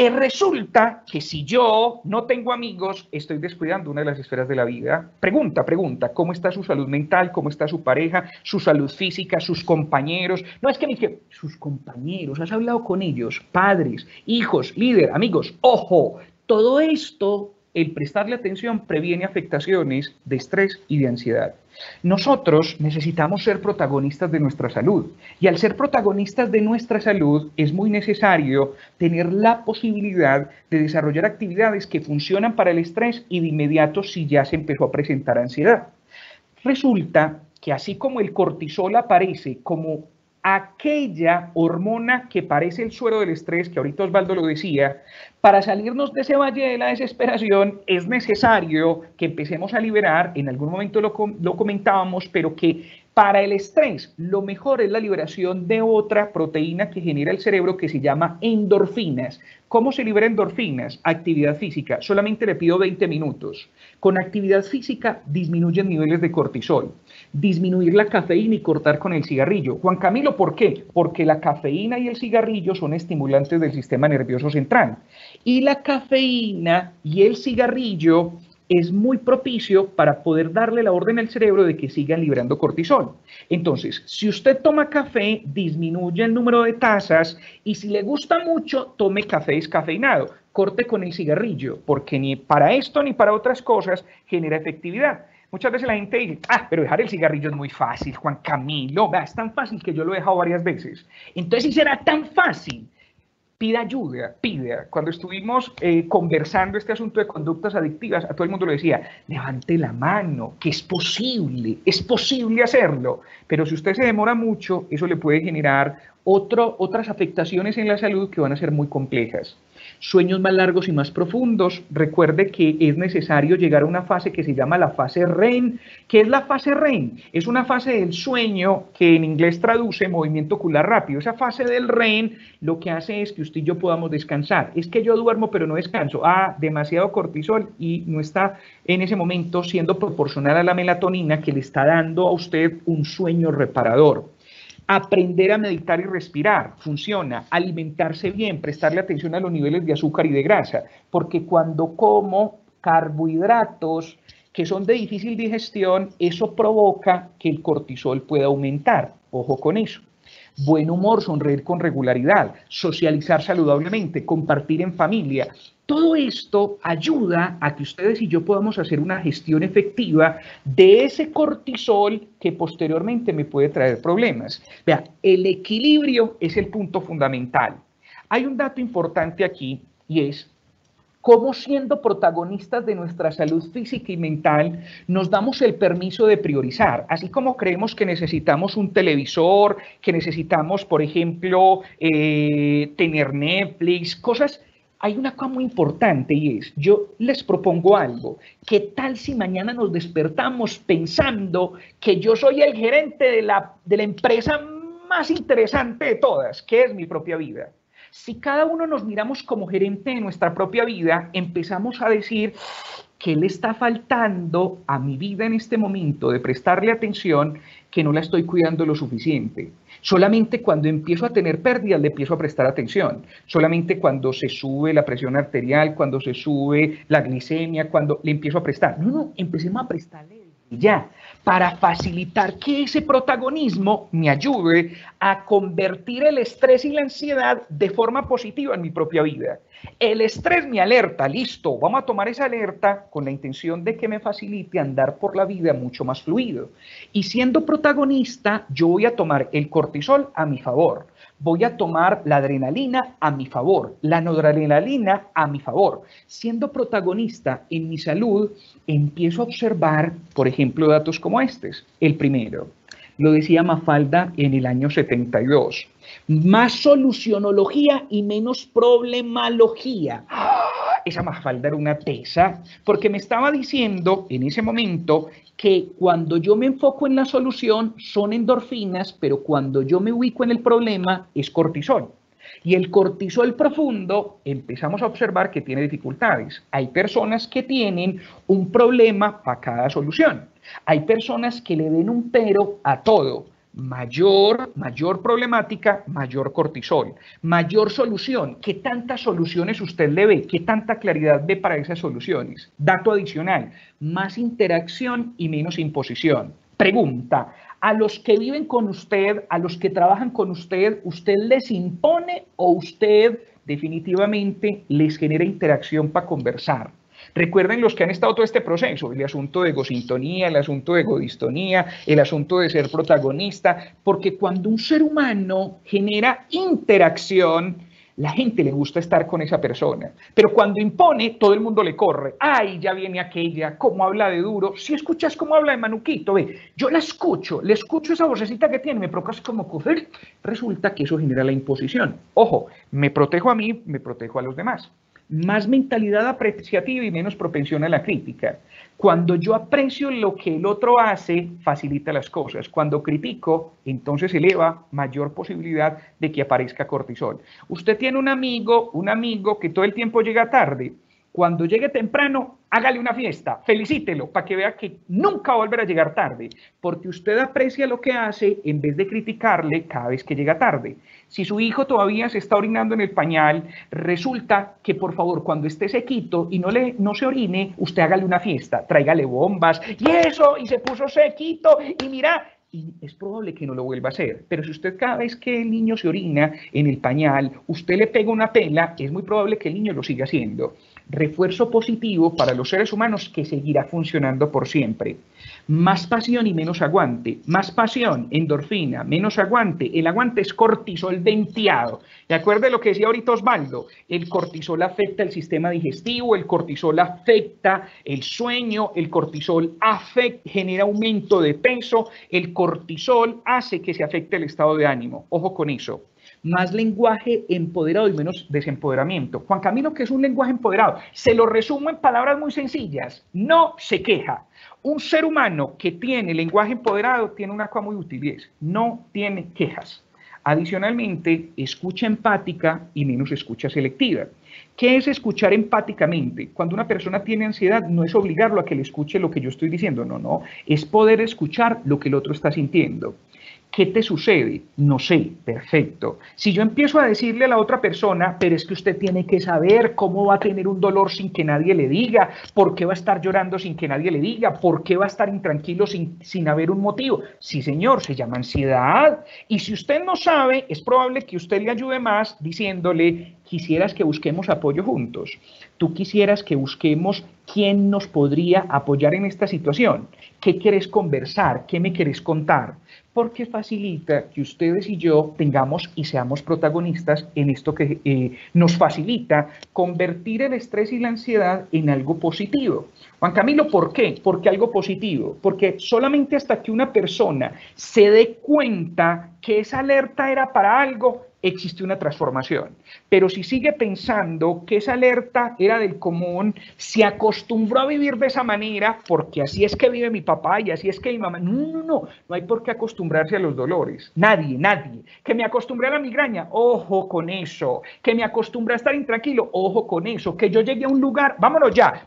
resulta que si yo no tengo amigos, estoy descuidando una de las esferas de la vida. Pregunta, ¿cómo está su salud mental? ¿Cómo está su pareja? ¿Su salud física? ¿Sus compañeros? No, es que sus compañeros, has hablado con ellos, padres, hijos, líder, amigos. Ojo, todo esto, el prestarle atención previene afectaciones de estrés y de ansiedad. Nosotros necesitamos ser protagonistas de nuestra salud y al ser protagonistas de nuestra salud es muy necesario tener la posibilidad de desarrollar actividades que funcionan para el estrés y de inmediato si ya se empezó a presentar ansiedad. Resulta que así como el cortisol aparece como aquella hormona que parece el suero del estrés, que ahorita Osvaldo lo decía, para salirnos de ese valle de la desesperación es necesario que empecemos a liberar, en algún momento lo comentábamos, pero que para el estrés lo mejor es la liberación de otra proteína que genera el cerebro que se llama endorfinas. ¿Cómo se libera endorfinas? Actividad física. Solamente le pido 20 minutos. Con actividad física disminuyen niveles de cortisol. Disminuir la cafeína y cortar con el cigarrillo. Juan Camilo, ¿por qué? Porque la cafeína y el cigarrillo son estimulantes del sistema nervioso central. Y la cafeína y el cigarrillo es muy propicio para poder darle la orden al cerebro de que sigan liberando cortisol. Entonces, si usted toma café, disminuye el número de tazas y si le gusta mucho, tome café descafeinado. Corte con el cigarrillo, porque ni para esto ni para otras cosas genera efectividad. Muchas veces la gente dice, pero dejar el cigarrillo es muy fácil, Juan Camilo, es tan fácil que yo lo he dejado varias veces. Entonces, si será tan fácil, pida ayuda, pida. Cuando estuvimos conversando este asunto de conductas adictivas, a todo el mundo le decía, levante la mano, que es posible hacerlo. Pero si usted se demora mucho, eso le puede generar otras afectaciones en la salud que van a ser muy complejas. Sueños más largos y más profundos. Recuerde que es necesario llegar a una fase que se llama la fase REM. ¿Qué es la fase REM? Es una fase del sueño que en inglés traduce movimiento ocular rápido. Esa fase del REM lo que hace es que usted y yo podamos descansar. Es que yo duermo pero no descanso. Demasiado cortisol y no está en ese momento siendo proporcional a la melatonina que le está dando a usted un sueño reparador. Aprender a meditar y respirar, funciona. Alimentarse bien, prestarle atención a los niveles de azúcar y de grasa, porque cuando como carbohidratos que son de difícil digestión, eso provoca que el cortisol pueda aumentar. Ojo con eso. Buen humor, sonreír con regularidad, socializar saludablemente, compartir en familia. Todo esto ayuda a que ustedes y yo podamos hacer una gestión efectiva de ese cortisol que posteriormente me puede traer problemas. Vea, el equilibrio es el punto fundamental. Hay un dato importante aquí y es cómo siendo protagonistas de nuestra salud física y mental nos damos el permiso de priorizar, así como creemos que necesitamos un televisor, que necesitamos, por ejemplo, tener Netflix, cosas. Hay una cosa muy importante y es, yo les propongo algo, ¿qué tal si mañana nos despertamos pensando que yo soy el gerente de la empresa más interesante de todas, que es mi propia vida? Si cada uno nos miramos como gerente de nuestra propia vida, empezamos a decir, ¿qué le está faltando a mi vida en este momento de prestarle atención que no la estoy cuidando lo suficiente? Solamente cuando empiezo a tener pérdidas le empiezo a prestar atención. Solamente cuando se sube la presión arterial, cuando se sube la glicemia, cuando le empiezo a prestar. No, empecemos a prestarle ya, para facilitar que ese protagonismo me ayude a convertir el estrés y la ansiedad de forma positiva en mi propia vida. El estrés me alerta, listo, vamos a tomar esa alerta con la intención de que me facilite andar por la vida mucho más fluido. Y siendo protagonista, yo voy a tomar el cortisol a mi favor. Voy a tomar la adrenalina a mi favor, la noradrenalina a mi favor. Siendo protagonista en mi salud, empiezo a observar, por ejemplo, datos como estos. El primero, lo decía Mafalda en el año 72, más solucionología y menos problemología. Esa Mafalda era una tesa, porque me estaba diciendo en ese momento que cuando yo me enfoco en la solución son endorfinas, pero cuando yo me ubico en el problema es cortisol. Y el cortisol profundo empezamos a observar que tiene dificultades. Hay personas que tienen un problema para cada solución. Hay personas que le ven un pero a todo. Mayor problemática, mayor cortisol, mayor solución. ¿Qué tantas soluciones usted le ve? ¿Qué tanta claridad ve para esas soluciones? Dato adicional, más interacción y menos imposición. Pregunta, a los que viven con usted, a los que trabajan con usted, ¿usted les impone o usted definitivamente les genera interacción para conversar? Recuerden los que han estado todo este proceso, el asunto de egosintonía, el asunto de egodistonía, el asunto de ser protagonista, porque cuando un ser humano genera interacción, la gente le gusta estar con esa persona, pero cuando impone, todo el mundo le corre. ¡Ay, ya viene aquella! ¿Cómo habla de duro? Si escuchas cómo habla de Manuquito, ve, yo le escucho esa vocecita que tiene, me provoca como coger. Resulta que eso genera la imposición. Ojo, me protejo a mí, me protejo a los demás. Más mentalidad apreciativa y menos propensión a la crítica. Cuando yo aprecio lo que el otro hace, facilita las cosas. Cuando critico, entonces eleva mayor posibilidad de que aparezca cortisol. Usted tiene un amigo que todo el tiempo llega tarde. Cuando llegue temprano, hágale una fiesta, felicítelo para que vea que nunca va a volver a llegar tarde, porque usted aprecia lo que hace en vez de criticarle cada vez que llega tarde. Si su hijo todavía se está orinando en el pañal, resulta que por favor cuando esté sequito y no se orine, usted hágale una fiesta, tráigale bombas y eso, y se puso sequito y mira, y es probable que no lo vuelva a hacer. Pero si usted cada vez que el niño se orina en el pañal, usted le pega una pela, es muy probable que el niño lo siga haciendo. Refuerzo positivo para los seres humanos que seguirá funcionando por siempre. Más pasión y menos aguante. Más pasión, endorfina, menos aguante. El aguante es cortisol venteado. ¿De acuerdo a lo que decía ahorita Osvaldo? El cortisol afecta el sistema digestivo, el cortisol afecta el sueño, el cortisol genera aumento de peso, el cortisol hace que se afecte el estado de ánimo. Ojo con eso. Más lenguaje empoderado y menos desempoderamiento. Juan Camilo, ¿qué es un lenguaje empoderado? Se lo resumo en palabras muy sencillas. No se queja. Un ser humano que tiene lenguaje empoderado tiene una cosa muy útil y es, no tiene quejas. Adicionalmente, escucha empática y menos escucha selectiva. ¿Qué es escuchar empáticamente? Cuando una persona tiene ansiedad, no es obligarlo a que le escuche lo que yo estoy diciendo, no, es poder escuchar lo que el otro está sintiendo. ¿Qué te sucede? No sé, perfecto. Si yo empiezo a decirle a la otra persona, pero es que usted tiene que saber cómo va a tener un dolor sin que nadie le diga, por qué va a estar llorando sin que nadie le diga, por qué va a estar intranquilo sin haber un motivo. Sí, señor, se llama ansiedad. Y si usted no sabe, es probable que usted le ayude más diciéndole, quisieras que busquemos apoyo juntos. Tú quisieras que busquemos quién nos podría apoyar en esta situación. ¿Qué querés conversar? ¿Qué me querés contar? Porque facilita que ustedes y yo tengamos y seamos protagonistas en esto que nos facilita convertir el estrés y la ansiedad en algo positivo. Juan Camilo, ¿por qué? Porque algo positivo, porque solamente hasta que una persona se dé cuenta que esa alerta era para algo, existe una transformación. Pero si sigue pensando que esa alerta era del común, se acostumbró a vivir de esa manera, porque así es que vive mi papá y así es que mi mamá. No hay por qué acostumbrarse a los dolores. Nadie. Que me acostumbré a la migraña, ojo con eso. Que me acostumbré a estar intranquilo, ojo con eso. Que yo llegué a un lugar, vámonos ya,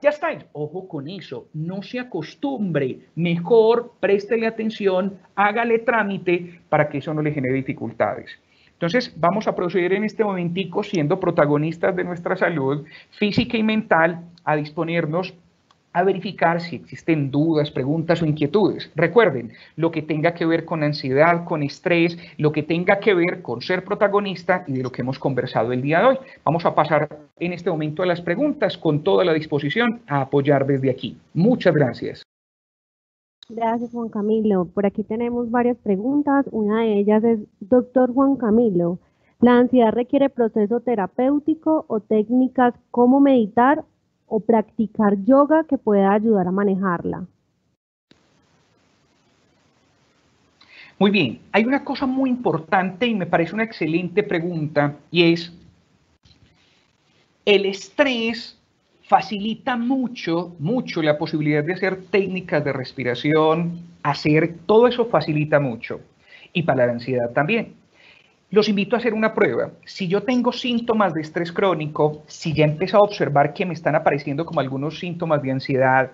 ya está. Ojo con eso, no se acostumbre. Mejor préstele atención, hágale trámite para que eso no le genere dificultades. Entonces, vamos a proceder en este momentico, siendo protagonistas de nuestra salud física y mental, a disponernos a verificar si existen dudas, preguntas o inquietudes. Recuerden, lo que tenga que ver con ansiedad, con estrés, lo que tenga que ver con ser protagonista y de lo que hemos conversado el día de hoy. Vamos a pasar en este momento a las preguntas con toda la disposición a apoyar desde aquí. Muchas gracias. Gracias, Juan Camilo. Por aquí tenemos varias preguntas. Una de ellas es, doctor Juan Camilo, ¿la ansiedad requiere proceso terapéutico o técnicas como meditar o practicar yoga que pueda ayudar a manejarla? Muy bien, hay una cosa muy importante y me parece una excelente pregunta y es, el estrés facilita mucho la posibilidad de hacer técnicas de respiración, todo eso facilita mucho. Y para la ansiedad también. Los invito a hacer una prueba. Si yo tengo síntomas de estrés crónico, si ya he empezado a observar que me están apareciendo como algunos síntomas de ansiedad,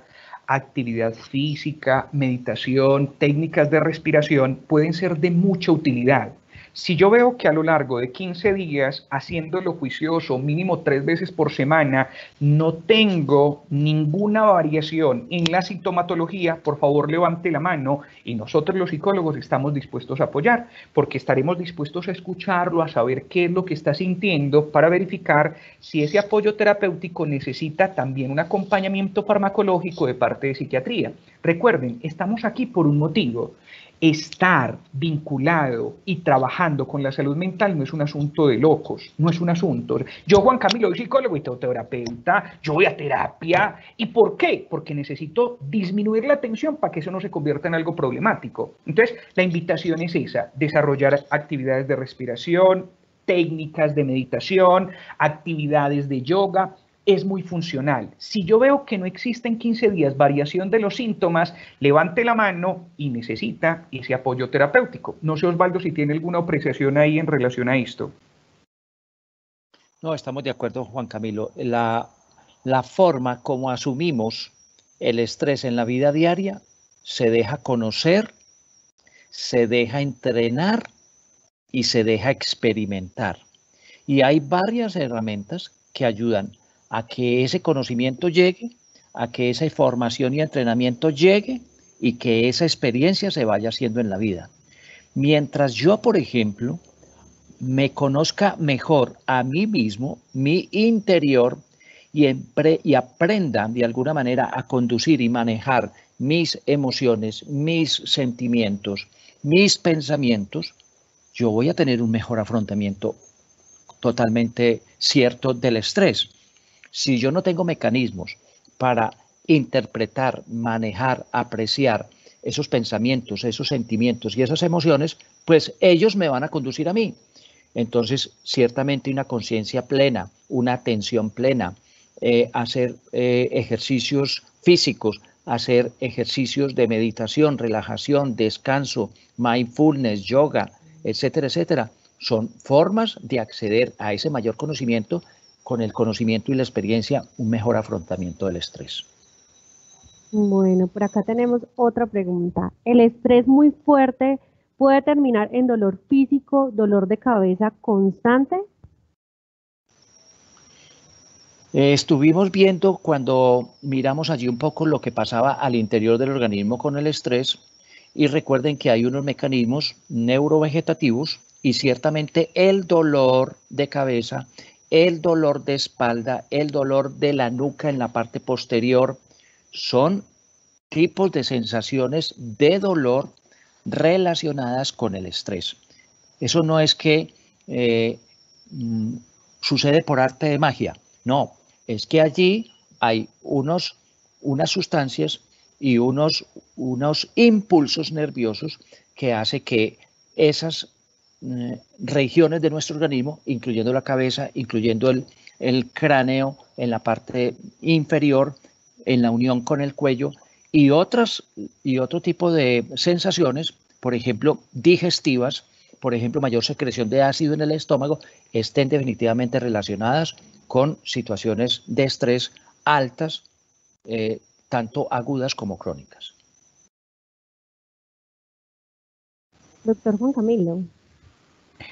actividad física, meditación, técnicas de respiración pueden ser de mucha utilidad. Si yo veo que a lo largo de 15 días, haciéndolo juicioso, mínimo 3 veces por semana, no tengo ninguna variación en la sintomatología, por favor levante la mano y nosotros los psicólogos estamos dispuestos a apoyar, porque estaremos dispuestos a escucharlo, a saber qué es lo que está sintiendo para verificar si ese apoyo terapéutico necesita también un acompañamiento farmacológico de parte de psiquiatría. Recuerden, estamos aquí por un motivo. Estar vinculado y trabajando con la salud mental no es un asunto de locos, no es un asunto. Yo, Juan Camilo, soy psicólogo y terapeuta, yo voy a terapia. ¿Y por qué? Porque necesito disminuir la tensión para que eso no se convierta en algo problemático. Entonces, la invitación es esa, desarrollar actividades de respiración, técnicas de meditación, actividades de yoga. Es muy funcional. Si yo veo que no existe en 15 días variación de los síntomas, levante la mano y necesita ese apoyo terapéutico. No sé, Osvaldo, si tiene alguna apreciación ahí en relación a esto. No, estamos de acuerdo, Juan Camilo. La la forma como asumimos el estrés en la vida diaria se deja conocer, se deja entrenar y se deja experimentar. Y hay varias herramientas que ayudan a que ese conocimiento llegue, a que esa formación y entrenamiento llegue y que esa experiencia se vaya haciendo en la vida. Mientras yo, por ejemplo, me conozca mejor a mí mismo, mi interior, y aprenda de alguna manera a conducir y manejar mis emociones, mis sentimientos, mis pensamientos, yo voy a tener un mejor afrontamiento totalmente cierto del estrés. Si yo no tengo mecanismos para interpretar, manejar, apreciar esos pensamientos, esos sentimientos y esas emociones, pues ellos me van a conducir a mí. Entonces, ciertamente una conciencia plena, una atención plena, hacer ejercicios físicos, hacer ejercicios de meditación, relajación, descanso, mindfulness, yoga, etcétera, etcétera, son formas de acceder a ese mayor conocimiento, con el conocimiento y la experiencia, un mejor afrontamiento del estrés. Bueno, por acá tenemos otra pregunta. ¿El estrés muy fuerte puede terminar en dolor físico, dolor de cabeza constante? Estuvimos viendo cuando miramos allí un poco lo que pasaba al interior del organismo con el estrés, y recuerden que hay unos mecanismos neurovegetativos y ciertamente el dolor de cabeza, el dolor de espalda, el dolor de la nuca en la parte posterior son tipos de sensaciones de dolor relacionadas con el estrés. Eso no es que sucede por arte de magia, no, es que allí hay unas sustancias y unos impulsos nerviosos que hace que esas regiones de nuestro organismo, incluyendo la cabeza, incluyendo el cráneo en la parte inferior, en la unión con el cuello, y otro tipo de sensaciones, por ejemplo, digestivas, por ejemplo, mayor secreción de ácido en el estómago, estén definitivamente relacionadas con situaciones de estrés altas, tanto agudas como crónicas. Doctor Juan Camilo.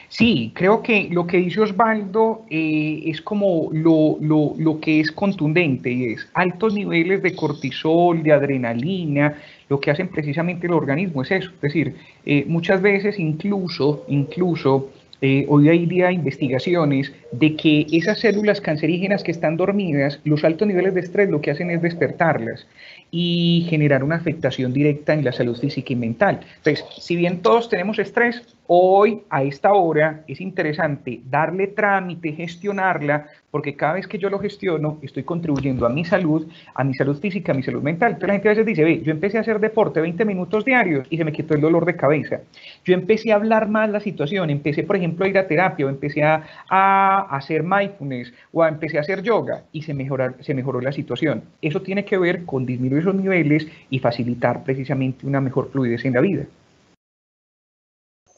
Sí, creo que lo que dice Osvaldo es como lo que es contundente, y es altos niveles de cortisol, de adrenalina. Lo que hacen precisamente el organismo es eso, es decir, muchas veces incluso hoy hay día investigaciones de que esas células cancerígenas que están dormidas, los altos niveles de estrés lo que hacen es despertarlas y generar una afectación directa en la salud física y mental. Entonces, si bien todos tenemos estrés, hoy a esta hora es interesante darle trámite, gestionarla, porque cada vez que yo lo gestiono estoy contribuyendo a mi salud física, a mi salud mental. Entonces la gente a veces dice, ve, yo empecé a hacer deporte 20 minutos diarios y se me quitó el dolor de cabeza. Yo empecé a hablar más la situación, empecé por ejemplo a ir a terapia, o empecé a hacer mindfulness, o empecé a hacer yoga y se mejoró la situación. Eso tiene que ver con disminuir esos niveles y facilitar precisamente una mejor fluidez en la vida.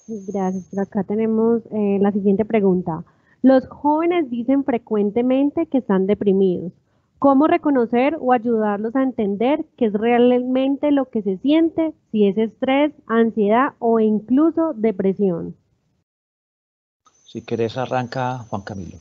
Gracias. Por acá tenemos la siguiente pregunta. Los jóvenes dicen frecuentemente que están deprimidos. ¿Cómo reconocer o ayudarlos a entender qué es realmente lo que se siente, si es estrés, ansiedad o incluso depresión? Si querés, arranca Juan Camilo.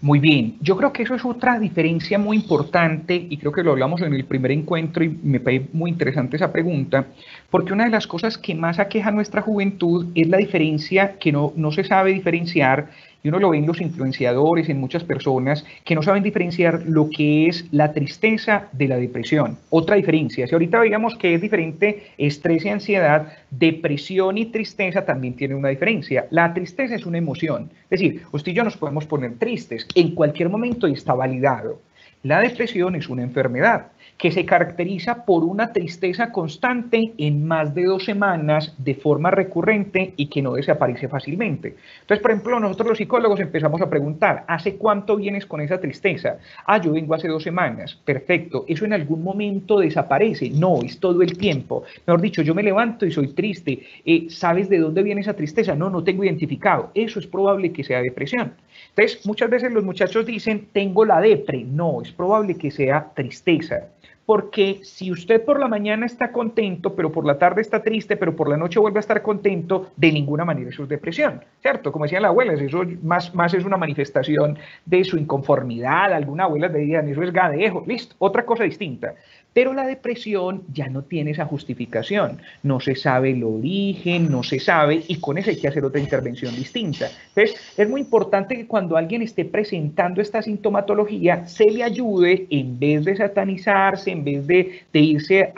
Muy bien, yo creo que eso es otra diferencia muy importante y creo que lo hablamos en el primer encuentro y me parece muy interesante esa pregunta, porque una de las cosas que más aqueja a nuestra juventud es la diferencia que no se sabe diferenciar, y uno lo ve en los influenciadores, en muchas personas que no saben diferenciar lo que es la tristeza de la depresión. Otra diferencia, si ahorita veíamos que es diferente estrés y ansiedad, depresión y tristeza también tienen una diferencia. La tristeza es una emoción, es decir, usted y yo nos podemos poner tristes en cualquier momento y está validado. La depresión es una enfermedad que se caracteriza por una tristeza constante en más de 2 semanas de forma recurrente y que no desaparece fácilmente. Entonces, por ejemplo, nosotros los psicólogos empezamos a preguntar, ¿hace cuánto vienes con esa tristeza? Ah, yo vengo hace 2 semanas. Perfecto. ¿Eso en algún momento desaparece? No, es todo el tiempo. Mejor dicho, yo me levanto y soy triste. ¿Sabes de dónde viene esa tristeza? No, no tengo identificado. Eso es probable que sea depresión. Entonces, muchas veces los muchachos dicen, tengo la depre. No, es es probable que sea tristeza. Porque si usted por la mañana está contento, pero por la tarde está triste, pero por la noche vuelve a estar contento, de ninguna manera eso es depresión, ¿cierto? Como decían las abuelas, eso más es una manifestación de su inconformidad. Algunas abuelas dirían, eso es gadejo, listo, otra cosa distinta. Pero la depresión ya no tiene esa justificación, no se sabe el origen, no se sabe, y con eso hay que hacer otra intervención distinta. Entonces, es muy importante que cuando alguien esté presentando esta sintomatología, se le ayude, en vez de satanizarse, en vez de irse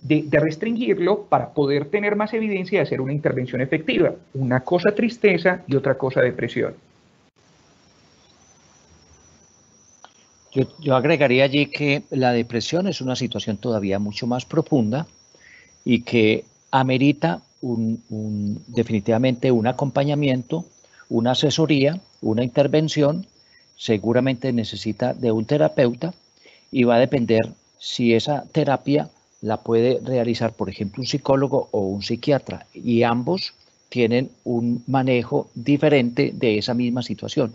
de restringirlo, para poder tener más evidencia y hacer una intervención efectiva. Una cosa tristeza y otra cosa depresión. Yo agregaría allí que la depresión es una situación todavía mucho más profunda y que amerita definitivamente un acompañamiento, una asesoría, una intervención. Seguramente necesita de un terapeuta y va a depender si esa terapia la puede realizar, por ejemplo, un psicólogo o un psiquiatra, y ambos tienen un manejo diferente de esa misma situación.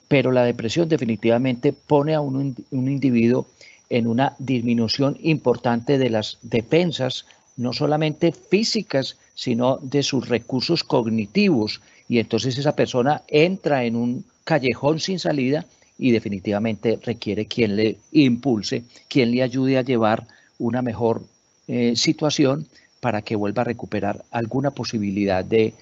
Pero la depresión definitivamente pone a un individuo en una disminución importante de las defensas, no solamente físicas, sino de sus recursos cognitivos. Y entonces esa persona entra en un callejón sin salida y definitivamente requiere quien le impulse, quien le ayude a llevar una mejor situación para que vuelva a recuperar alguna posibilidad de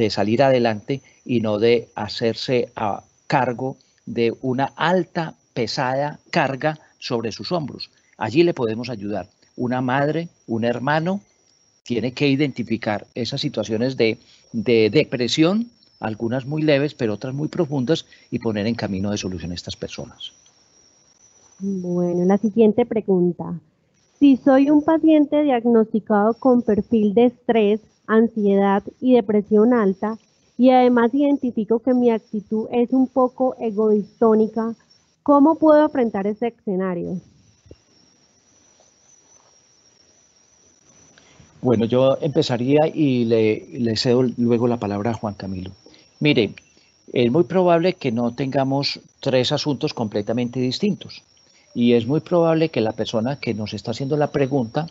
salir adelante y no de hacerse a cargo de una alta, pesada carga sobre sus hombros. Allí le podemos ayudar. Una madre, un hermano, tiene que identificar esas situaciones de depresión, algunas muy leves, pero otras muy profundas, y poner en camino de solución a estas personas. Bueno, la siguiente pregunta. Si soy un paciente diagnosticado con perfil de estrés, ansiedad y depresión alta, y además identifico que mi actitud es un poco egodistónica, ¿cómo puedo enfrentar ese escenario? Bueno, yo empezaría y le cedo luego la palabra a Juan Camilo. Mire, es muy probable que no tengamos tres asuntos completamente distintos, y es muy probable que la persona que nos está haciendo la pregunta,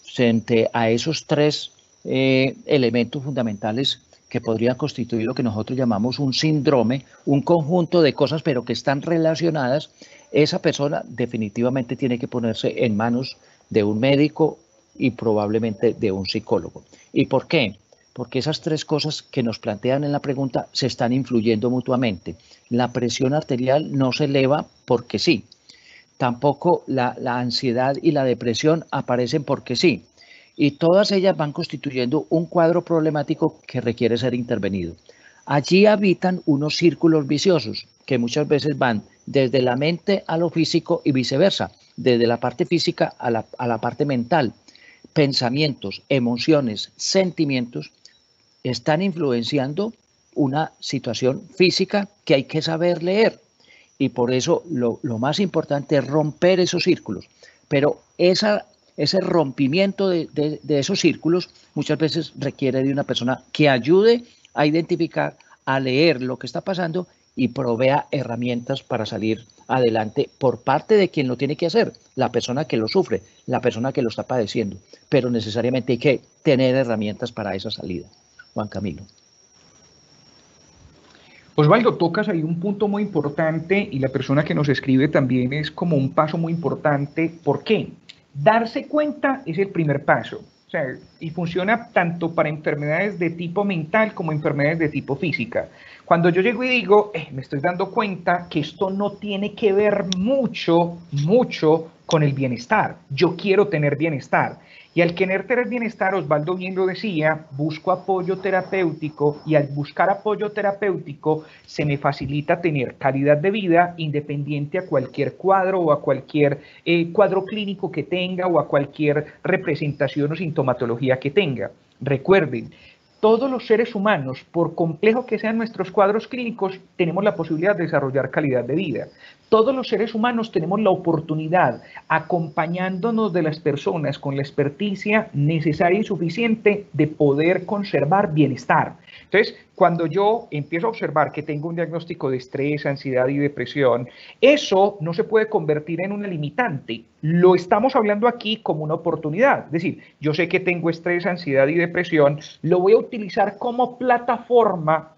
frente a esos tres elementos fundamentales que podrían constituir lo que nosotros llamamos un síndrome, un conjunto de cosas pero que están relacionadas, esa persona definitivamente tiene que ponerse en manos de un médico y probablemente de un psicólogo. ¿Y por qué? Porque esas tres cosas que nos plantean en la pregunta se están influyendo mutuamente. La presión arterial no se eleva porque sí. Tampoco la ansiedad y la depresión aparecen porque sí. Y todas ellas van constituyendo un cuadro problemático que requiere ser intervenido. Allí habitan unos círculos viciosos que muchas veces van desde la mente a lo físico y viceversa, desde la parte física a la parte mental. Pensamientos, emociones, sentimientos están influenciando una situación física que hay que saber leer. Y por eso lo más importante es romper esos círculos. Pero ese rompimiento de esos círculos muchas veces requiere de una persona que ayude a identificar, a leer lo que está pasando y provea herramientas para salir adelante por parte de quien lo tiene que hacer, la persona que lo sufre, la persona que lo está padeciendo. Pero necesariamente hay que tener herramientas para esa salida. Juan Camilo. Osvaldo, tocas ahí un punto muy importante, y la persona que nos escribe también es como un paso muy importante. ¿Por qué? Darse cuenta es el primer paso. O sea, y funciona tanto para enfermedades de tipo mental como enfermedades de tipo física. Cuando yo llego y digo, me estoy dando cuenta que esto no tiene que ver mucho con el bienestar. Yo quiero tener bienestar. Y al querer tener bienestar, Osvaldo bien lo decía, busco apoyo terapéutico, y al buscar apoyo terapéutico se me facilita tener calidad de vida independiente a cualquier cuadro o a cualquier cuadro clínico que tenga o a cualquier representación o sintomatología que tenga. Recuerden, todos los seres humanos, por complejo que sean nuestros cuadros clínicos, tenemos la posibilidad de desarrollar calidad de vida. Todos los seres humanos tenemos la oportunidad, acompañándonos de las personas con la experticia necesaria y suficiente, de poder conservar bienestar. Entonces, cuando yo empiezo a observar que tengo un diagnóstico de estrés, ansiedad y depresión, eso no se puede convertir en una limitante. Lo estamos hablando aquí como una oportunidad. Es decir, yo sé que tengo estrés, ansiedad y depresión, lo voy a utilizar como plataforma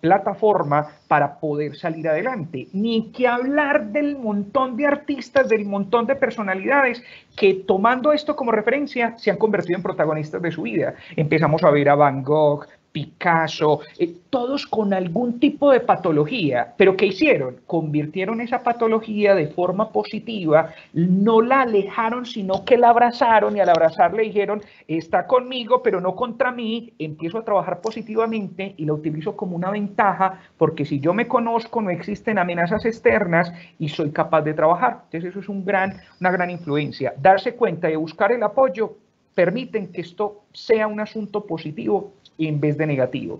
para poder salir adelante. Ni que hablar del montón de artistas, del montón de personalidades que, tomando esto como referencia, se han convertido en protagonistas de su vida. Empezamos a ver a Van Gogh, Picasso, todos con algún tipo de patología, pero ¿qué hicieron? Convirtieron esa patología de forma positiva, no la alejaron, sino que la abrazaron, y al abrazar le dijeron, está conmigo, pero no contra mí, empiezo a trabajar positivamente y la utilizo como una ventaja, porque si yo me conozco, no existen amenazas externas y soy capaz de trabajar. Entonces eso es una gran influencia. Darse cuenta y buscar el apoyo permiten que esto sea un asunto positivo en vez de negativo.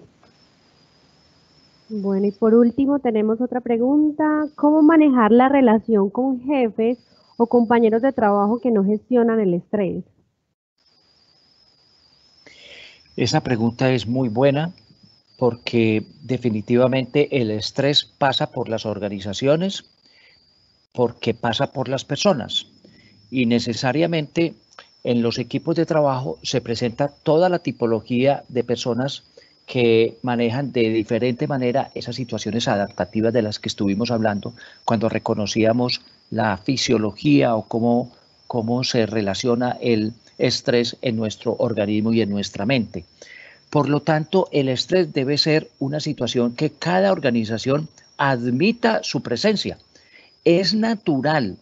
Bueno, y por último tenemos otra pregunta. ¿Cómo manejar la relación con jefes o compañeros de trabajo que no gestionan el estrés? Esa pregunta es muy buena porque definitivamente el estrés pasa por las organizaciones, porque pasa por las personas y necesariamente en los equipos de trabajo se presenta toda la tipología de personas que manejan de diferente manera esas situaciones adaptativas de las que estuvimos hablando cuando reconocíamos la fisiología o cómo se relaciona el estrés en nuestro organismo y en nuestra mente. Por lo tanto, el estrés debe ser una situación que cada organización admita su presencia. Es natural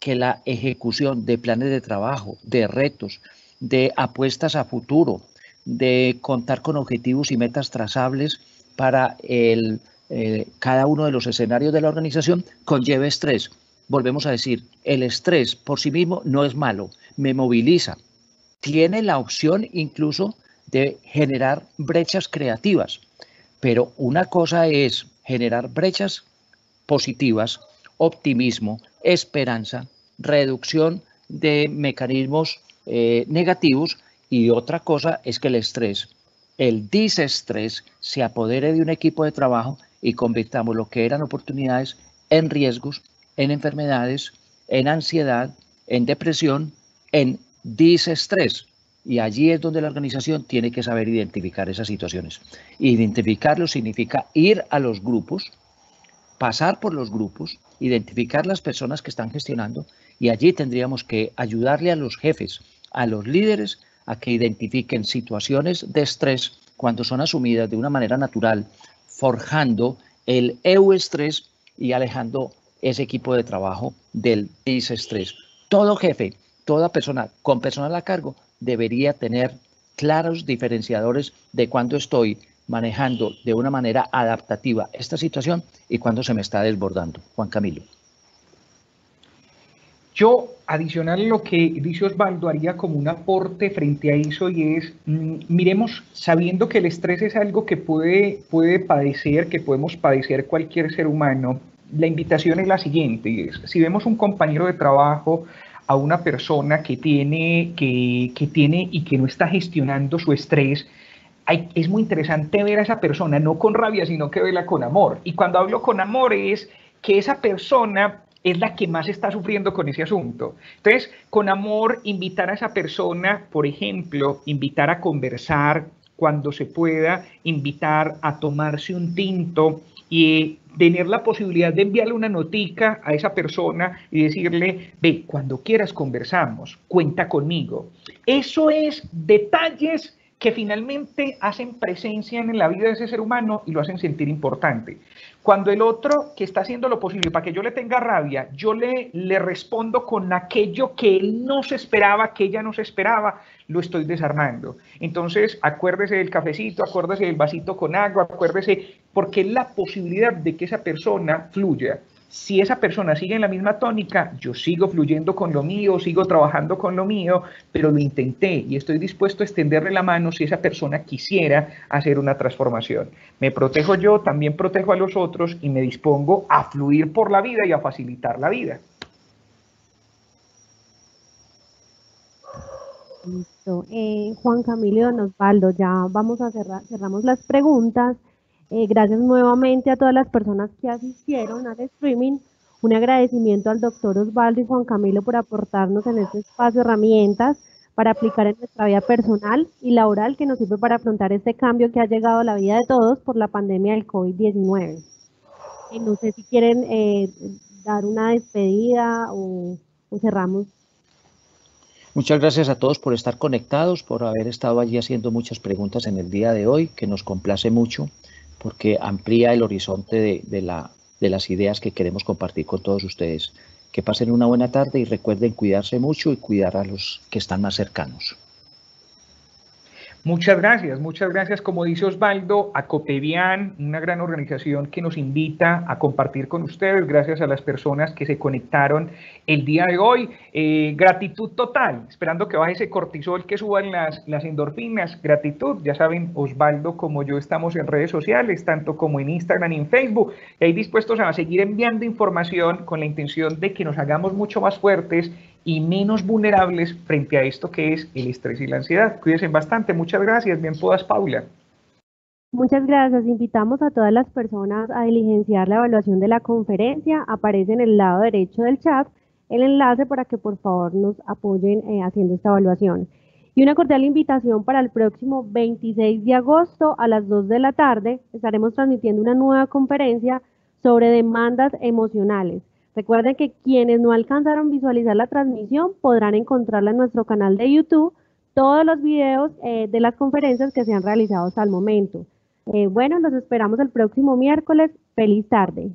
que la ejecución de planes de trabajo, de retos, de apuestas a futuro, de contar con objetivos y metas trazables para cada uno de los escenarios de la organización conlleve estrés. Volvemos a decir, el estrés por sí mismo no es malo, me moviliza. Tiene la opción incluso de generar brechas creativas, pero una cosa es generar brechas positivas, optimismo, esperanza, reducción de mecanismos negativos, y otra cosa es que el estrés, el disestrés, se apodere de un equipo de trabajo y convirtamos lo que eran oportunidades en riesgos, en enfermedades, en ansiedad, en depresión, en disestrés. Y allí es donde la organización tiene que saber identificar esas situaciones. Identificarlo significa ir a los grupos, pasar por los grupos, identificar las personas que están gestionando, y allí tendríamos que ayudarle a los jefes, a los líderes, a que identifiquen situaciones de estrés cuando son asumidas de una manera natural, forjando el euestrés y alejando ese equipo de trabajo del disestrés. Todo jefe, toda persona con personal a cargo debería tener claros diferenciadores de cuándo estoy manejando de una manera adaptativa esta situación y cuándo se me está desbordando. Juan Camilo. Yo, adicional a lo que dice Osvaldo, haría como un aporte frente a eso, y es, miremos, sabiendo que el estrés es algo que puede padecer, que podemos padecer cualquier ser humano, la invitación es la siguiente, es, si vemos un compañero de trabajo, a una persona que tiene y que no está gestionando su estrés, es muy interesante ver a esa persona, no con rabia, sino que verla con amor. Y cuando hablo con amor es que esa persona es la que más está sufriendo con ese asunto. Entonces, con amor, invitar a esa persona, por ejemplo, invitar a conversar cuando se pueda, invitar a tomarse un tinto y tener la posibilidad de enviarle una notica a esa persona y decirle, ve, cuando quieras conversamos, cuenta conmigo. Eso es detalles que finalmente hacen presencia en la vida de ese ser humano y lo hacen sentir importante. Cuando el otro, que está haciendo lo posible para que yo le tenga rabia, yo le respondo con aquello que él no se esperaba, que ella no se esperaba, lo estoy desarmando. Entonces, acuérdese del cafecito, acuérdese del vasito con agua, acuérdese, porque es la posibilidad de que esa persona fluya. Si esa persona sigue en la misma tónica, yo sigo fluyendo con lo mío, sigo trabajando con lo mío, pero lo intenté y estoy dispuesto a extenderle la mano si esa persona quisiera hacer una transformación. Me protejo yo, también protejo a los otros y me dispongo a fluir por la vida y a facilitar la vida. Listo. Juan Camilo y don Osvaldo, ya vamos a cerramos las preguntas. Gracias nuevamente a todas las personas que asistieron al streaming. Un agradecimiento al doctor Osvaldo y Juan Camilo por aportarnos en este espacio herramientas para aplicar en nuestra vida personal y laboral que nos sirve para afrontar este cambio que ha llegado a la vida de todos por la pandemia del COVID-19. No sé si quieren dar una despedida o cerramos. Muchas gracias a todos por estar conectados, por haber estado allí haciendo muchas preguntas en el día de hoy, que nos complace mucho porque amplía el horizonte de las ideas que queremos compartir con todos ustedes. Que pasen una buena tarde y recuerden cuidarse mucho y cuidar a los que están más cercanos. Muchas gracias, como dice Osvaldo, a Copevian, una gran organización que nos invita a compartir con ustedes, gracias a las personas que se conectaron el día de hoy. Gratitud total, esperando que baje ese cortisol, que suban las endorfinas, gratitud. Ya saben, Osvaldo como yo estamos en redes sociales, tanto como en Instagram y en Facebook, y ahí dispuestos a seguir enviando información con la intención de que nos hagamos mucho más fuertes y menos vulnerables frente a esto que es el estrés y la ansiedad. Cuídense bastante. Muchas gracias. Bien puedas, Paula. Muchas gracias. Invitamos a todas las personas a diligenciar la evaluación de la conferencia. Aparece en el lado derecho del chat el enlace para que por favor nos apoyen haciendo esta evaluación. Y una cordial invitación para el próximo 26 de agosto a las 2 de la tarde. Estaremos transmitiendo una nueva conferencia sobre demandas emocionales. Recuerden que quienes no alcanzaron a visualizar la transmisión podrán encontrarla en nuestro canal de YouTube, todos los videos de las conferencias que se han realizado hasta el momento. Bueno, los esperamos el próximo miércoles. Feliz tarde.